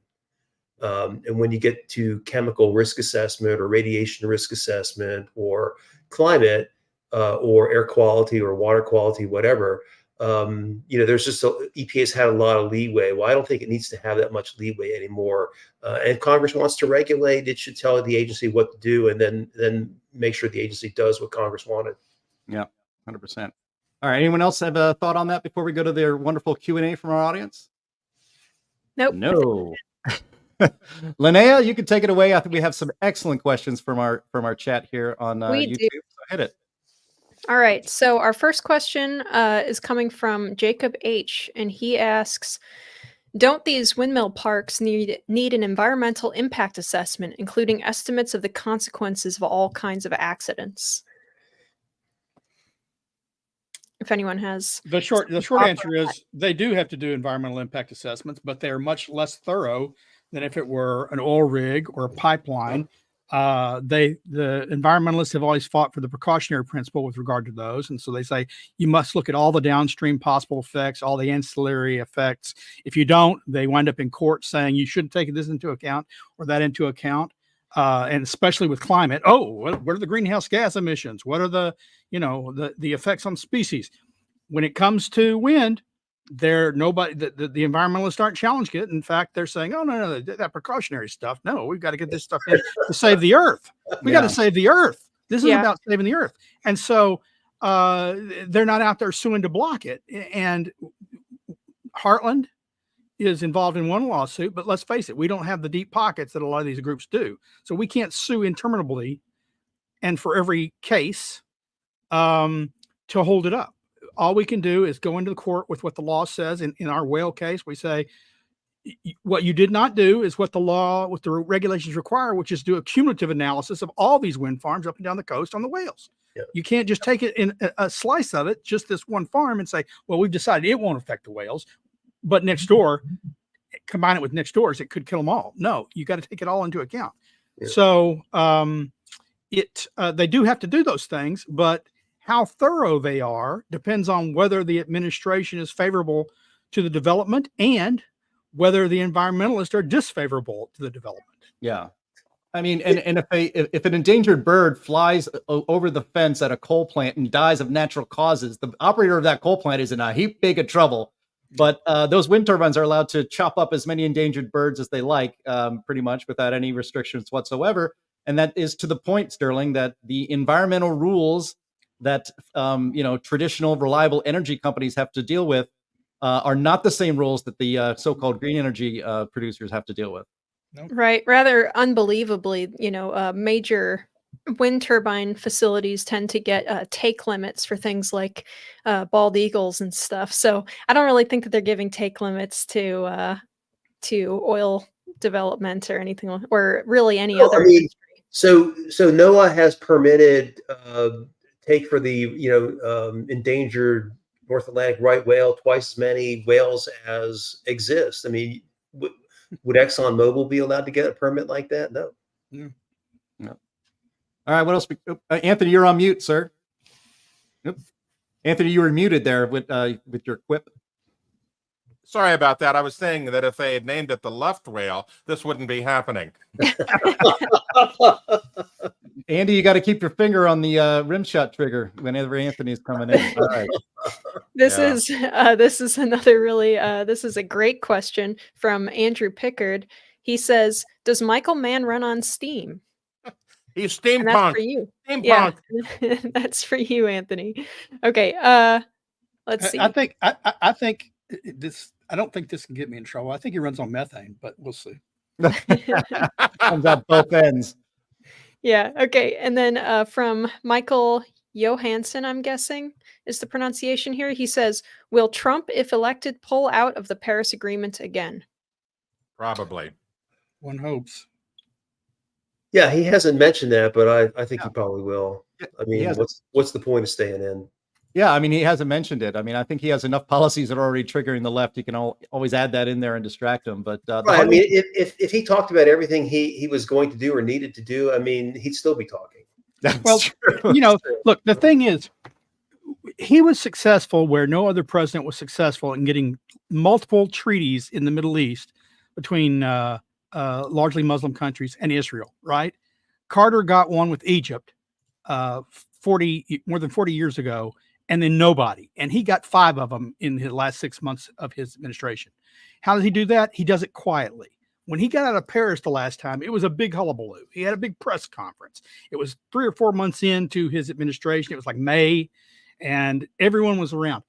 And when you get to chemical risk assessment or radiation risk assessment or climate or air quality or water quality, whatever, there's just EPA's had a lot of leeway. Well, I don't think it needs to have that much leeway anymore. And Congress wants to regulate. It should tell the agency what to do, and then make sure the agency does what Congress wanted. Yeah, 100%. All right. Anyone else have a thought on that before we go to their wonderful Q&A from our audience? Nope. No. Linnea, you can take it away. I think we have some excellent questions from our chat here on YouTube. So hit it. All right. So our first question is coming from Jacob H. And he asks, don't these windmill parks need an environmental impact assessment, including estimates of the consequences of all kinds of accidents? If anyone has the short answer is they do have to do environmental impact assessments, but they are much less thorough than if it were an oil rig or a pipeline. The environmentalists have always fought for the precautionary principle with regard to those. And so they say you must look at all the downstream possible effects, all the ancillary effects. If you don't, they wind up in court saying you shouldn't take this into account or that into account. And especially with climate. Oh, what are the greenhouse gas emissions? What are the effects on species? When it comes to wind, the environmentalists aren't challenging it. In fact, they're saying, oh, no, that precautionary stuff. No, we've got to get this stuff in to save the earth. We got to save the earth. This is about saving the earth. And so they're not out there suing to block it. And Heartland is involved in one lawsuit, but let's face it, we don't have the deep pockets that a lot of these groups do. So we can't sue interminably and for every case to hold it up. all we can do is go into the court with what the law says. In our whale case, we say, what you did not do is what the law, what the regulations require, which is do a cumulative analysis of all these wind farms up and down the coast on the whales. Yeah. You can't just take it in a slice of it, just this one farm, and say, well, we've decided it won't affect the whales, but next door, combine it with next doors, it could kill them all. No, you got to take it all into account. Yeah. So they do have to do those things, but how thorough they are depends on whether the administration is favorable to the development and whether the environmentalists are disfavorable to the development. Yeah. I mean, and if an endangered bird flies over the fence at a coal plant and dies of natural causes, the operator of that coal plant is in a heap big of trouble. But those wind turbines are allowed to chop up as many endangered birds as they like, pretty much without any restrictions whatsoever. And that is to the point, Sterling, that the environmental rules that traditional reliable energy companies have to deal with are not the same rules that the so-called green energy producers have to deal with. Right. Rather unbelievably, major wind turbine facilities tend to get take limits for things like bald eagles and stuff. So I don't really think that they're giving take limits to oil development or anything, or really any other industry. So NOAA has permitted take for the endangered North Atlantic right whale twice as many whales as exist. I mean, would ExxonMobil be allowed to get a permit like that? No. No. All right. What else? Anthony, you're on mute, sir. Yep. Anthony, you were muted there with your quip. Sorry about that. I was saying that if they had named it the left whale, this wouldn't be happening. Andy, you got to keep your finger on the rim shot trigger whenever Anthony's coming in. All right. This is another really this is a great question from Andrew Pickard. He says, "Does Michael Mann run on steam?" He's And that's for steampunk. you. Steampunk. Yeah, that's for you, Anthony. Okay, let's see. I think this. I don't think this can get me in trouble. I think he runs on methane, but we'll see. Comes out both ends. Yeah. Okay. And then from Michael Johansson, I'm guessing is the pronunciation here. He says, "Will Trump, if elected, pull out of the Paris Agreement again?" Probably. One hopes. Yeah, he hasn't mentioned that, but I think he probably will. I mean, has. what's the point of staying in? Yeah, I mean, he hasn't mentioned it. I mean, I think he has enough policies that are already triggering the left. You can always add that in there and distract him. But right, I mean, if he talked about everything he was going to do or needed to do, I mean, he'd still be talking. Well, look, the thing is, he was successful where no other president was successful in getting multiple treaties in the Middle East between largely Muslim countries and Israel, right? Carter got one with Egypt more than 40 years ago, and then nobody. And he got 5 of them in the last 6 months of his administration. How does he do that? He does it quietly. When he got out of Paris the last time, it was a big hullabaloo. He had a big press conference. It was 3 or 4 months into his administration. It was like May, and everyone was around.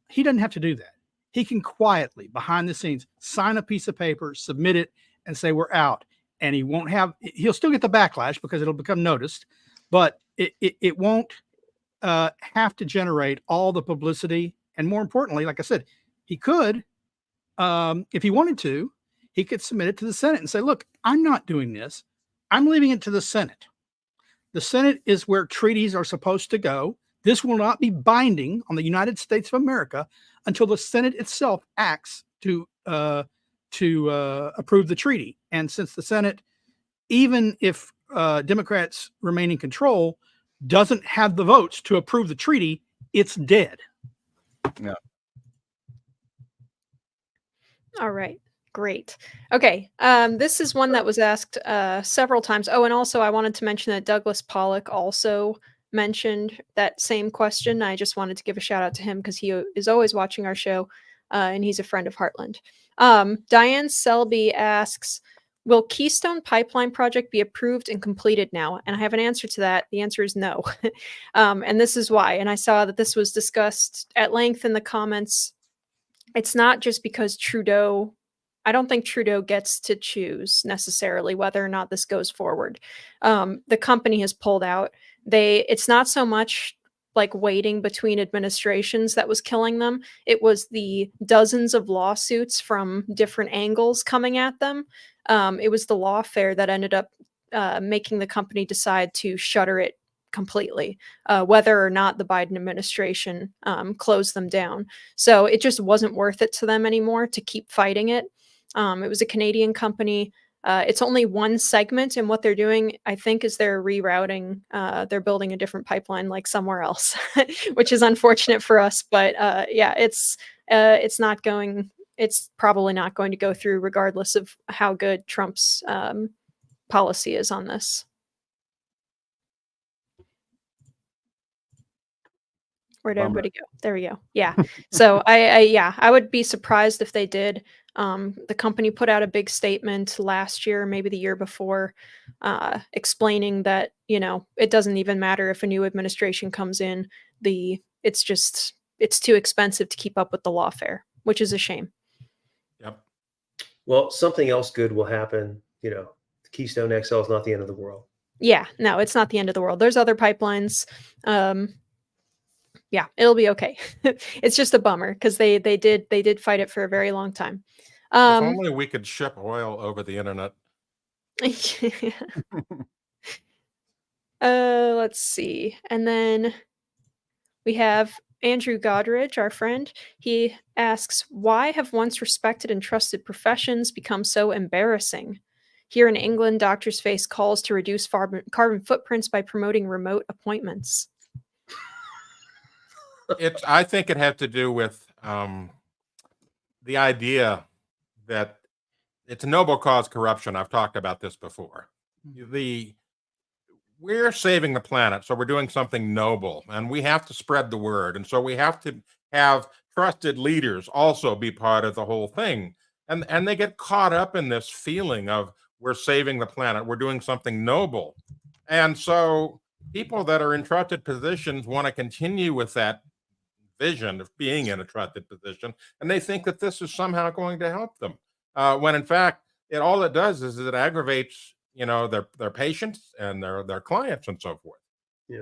He doesn't have to do that. He can quietly, behind the scenes, sign a piece of paper, submit it, and say, we're out. And he'll still get the backlash because it'll become noticed, but it won't have to generate all the publicity. And more importantly, like I said, he could, if he wanted to, he could submit it to the Senate and say, look, I'm not doing this. I'm leaving it to the Senate. The Senate is where treaties are supposed to go. This will not be binding on the United States of America until the Senate itself acts to approve the treaty. And since the Senate, even if Democrats remain in control, doesn't have the votes to approve the treaty, it's dead. Yeah. All right. Great. Okay. This is one that was asked several times. Oh, and also I wanted to mention that Douglas Pollock also mentioned that same question. I just wanted to give a shout out to him because he is always watching our show and he's a friend of Heartland. Diane Selby asks, will Keystone Pipeline Project be approved and completed now? And I have an answer to that. The answer is no. And this is why. And I saw that this was discussed at length in the comments. It's not just because I don't think Trudeau gets to choose necessarily whether or not this goes forward. The company has pulled out. It's not so much like waiting between administrations that was killing them. It was the dozens of lawsuits from different angles coming at them. It was the lawfare that ended up making the company decide to shutter it completely, whether or not the Biden administration closed them down. So it just wasn't worth it to them anymore to keep fighting it. It was a Canadian company. It's only one segment, and what they're doing, I think, is they're rerouting. They're building a different pipeline, like somewhere else, which is unfortunate for us. But yeah, it's not going. It's probably not going to go through, regardless of how good Trump's policy is on this. Where'd everybody go? There we go. Yeah. So I would be surprised if they did. The company put out a big statement last year, maybe the year before, explaining that, it doesn't even matter if a new administration comes in. It's too expensive to keep up with the lawfare, which is a shame. Yep. Well, something else good will happen. Keystone XL is not the end of the world. Yeah, no, it's not the end of the world. There's other pipelines. Yeah, it'll be okay. It's just a bummer because they did fight it for a very long time. If only we could ship oil over the internet. Let's see. And then we have Andrew Godridge, our friend. He asks, why have once respected and trusted professions become so embarrassing? Here in England, doctors face calls to reduce carbon footprints by promoting remote appointments. I think it had to do with the idea that it's a noble cause corruption. I've talked about this before. We're saving the planet, so we're doing something noble, and we have to spread the word. And so we have to have trusted leaders also be part of the whole thing. And they get caught up in this feeling of we're saving the planet, we're doing something noble. And so people that are in trusted positions want to continue with that vision of being in a trusted position, and they think that this is somehow going to help them, when in fact all it does is it aggravates their patients and their clients and so forth. Yeah.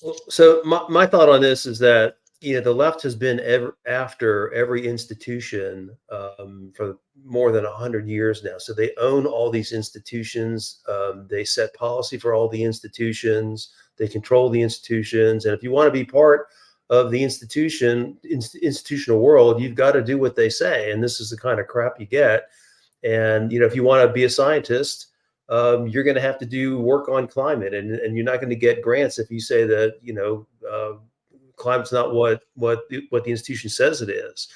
Well, so my thought on this is that the left has been after every institution for more than 100 years now. So they own all these institutions. They set policy for all the institutions. They control the institutions. And if you want to be part of the institutional world, you've got to do what they say. And this is the kind of crap you get. And, if you want to be a scientist, you're going to have to do work on climate, and you're not going to get grants if you say that, climate's not what the institution says it is.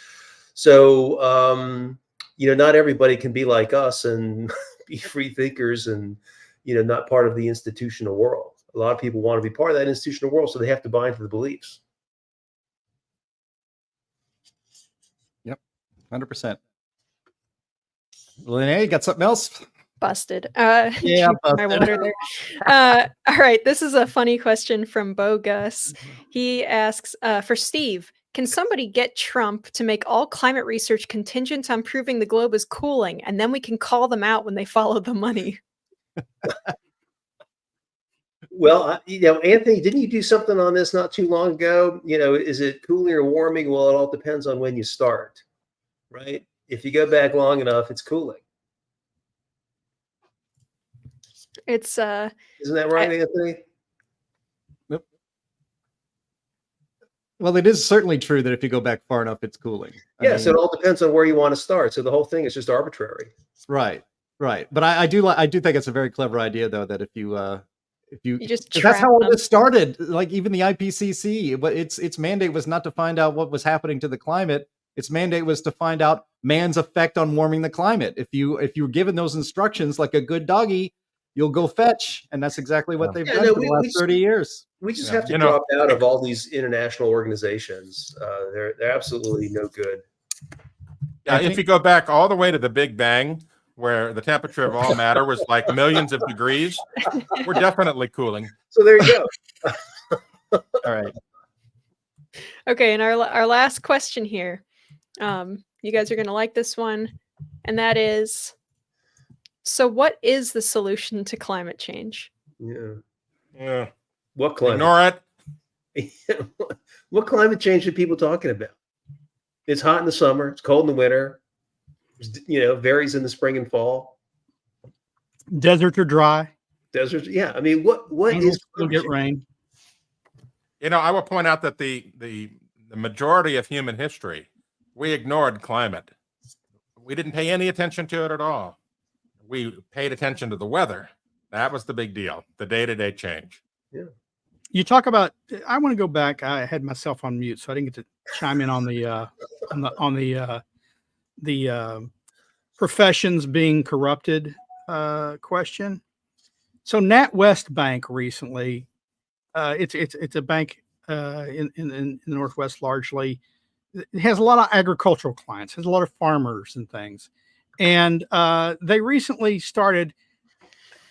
So, not everybody can be like us and be free thinkers and, not part of the institutional world. A lot of people want to be part of that institutional world, so they have to buy into the beliefs. Yep, 100%. Linnea, you got something else? Busted. Yeah, my water there. All right, this is a funny question from Bo Gus. He asks, for Steve, can somebody get Trump to make all climate research contingent on proving the globe is cooling, and then we can call them out when they follow the money? Well, Anthony, didn't you do something on this not too long ago? Is it cooling or warming? Well, it all depends on when you start, right? If you go back long enough, it's cooling. It's Isn't that right, Anthony? Nope. Well, it is certainly true that if you go back far enough, it's cooling. Yes, it all depends on where you want to start. So the whole thing is just arbitrary. Right. But I do think it's a very clever idea, though, that if you just that's how all them. this started. Like even the IPCC, but its mandate was not to find out what was happening to the climate. Its mandate was to find out man's effect on warming the climate. If you're given those instructions like a good doggy, you'll go fetch, and that's exactly what they've done for the last 30 years. We just have to drop out of all these international organizations. They're absolutely no good. Yeah, if you go back all the way to the Big Bang, where the temperature of all matter was like millions of degrees, we're definitely cooling. So there you go. All right. Okay, and our last question here. You guys are going to like this one, and that is, so what is the solution to climate change? Yeah. What climate? Ignore it. What climate change are people talking about? It's hot in the summer. It's cold in the winter. Varies in the spring and fall. Deserts are dry. Deserts. Yeah. I mean, what is You'll get rain. I will point out that the majority of human history, we ignored climate. We didn't pay any attention to it at all. We paid attention to the weather. That was the big deal, the day-to-day change. Yeah. You talk about. I want to go back. I had myself on mute, so I didn't get to chime in on the professions being corrupted question. So NatWest Bank recently, it's a bank in the Northwest largely. It has a lot of agricultural clients, has a lot of farmers and things. And they recently started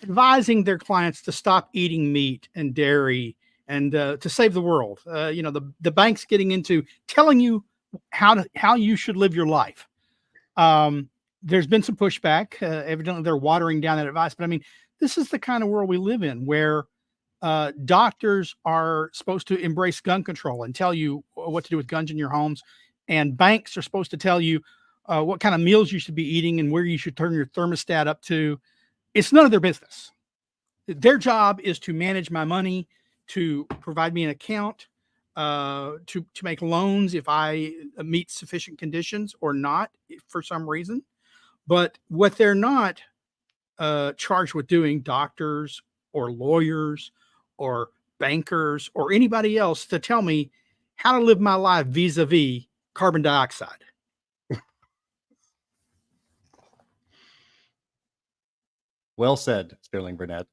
advising their clients to stop eating meat and dairy and to save the world. The bank's getting into telling you how you should live your life. There's been some pushback. Evidently, they're watering down that advice. But I mean, this is the kind of world we live in where doctors are supposed to embrace gun control and tell you what to do with guns in your homes. And banks are supposed to tell you what kind of meals you should be eating and where you should turn your thermostat up to. It's none of their business. Their job is to manage my money, to provide me an account, to make loans if I meet sufficient conditions or not for some reason. But what they're not charged with doing, doctors or lawyers or bankers or anybody else, to tell me how to live my life vis-a-vis carbon dioxide. Well said, Sterling Burnett.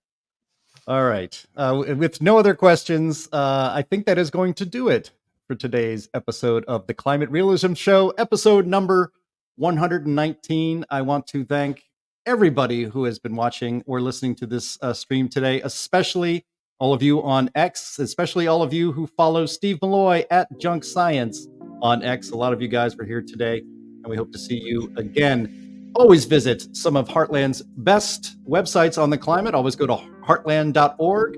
All right. With no other questions, I think that is going to do it for today's episode of the Climate Realism Show, episode number 119. I want to thank everybody who has been watching or listening to this stream today, especially all of you on X, especially all of you who follow Steve Milloy at Junk Science on X. A lot of you guys were here today, and we hope to see you again. Always visit some of Heartland's best websites on the climate. Always go to heartland.org,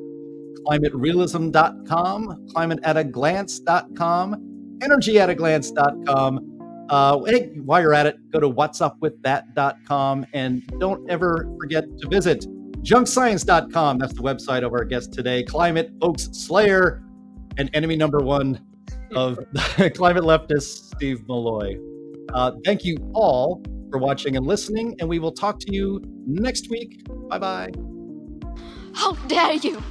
climaterealism.com, climateataglance.com, energyataglance.com. Hey, while you're at it, go to whatsupwiththat.com, and don't ever forget to visit junkscience.com. That's the website of our guest today, climate hoax slayer and enemy number one of the climate leftist, Steve Milloy. Thank you all for watching and listening, and we will talk to you next week. Bye-bye. How dare you!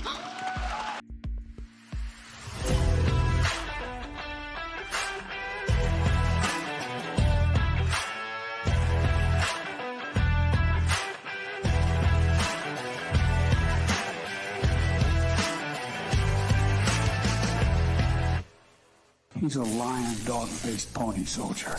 He's a lion, dog-faced pony soldier.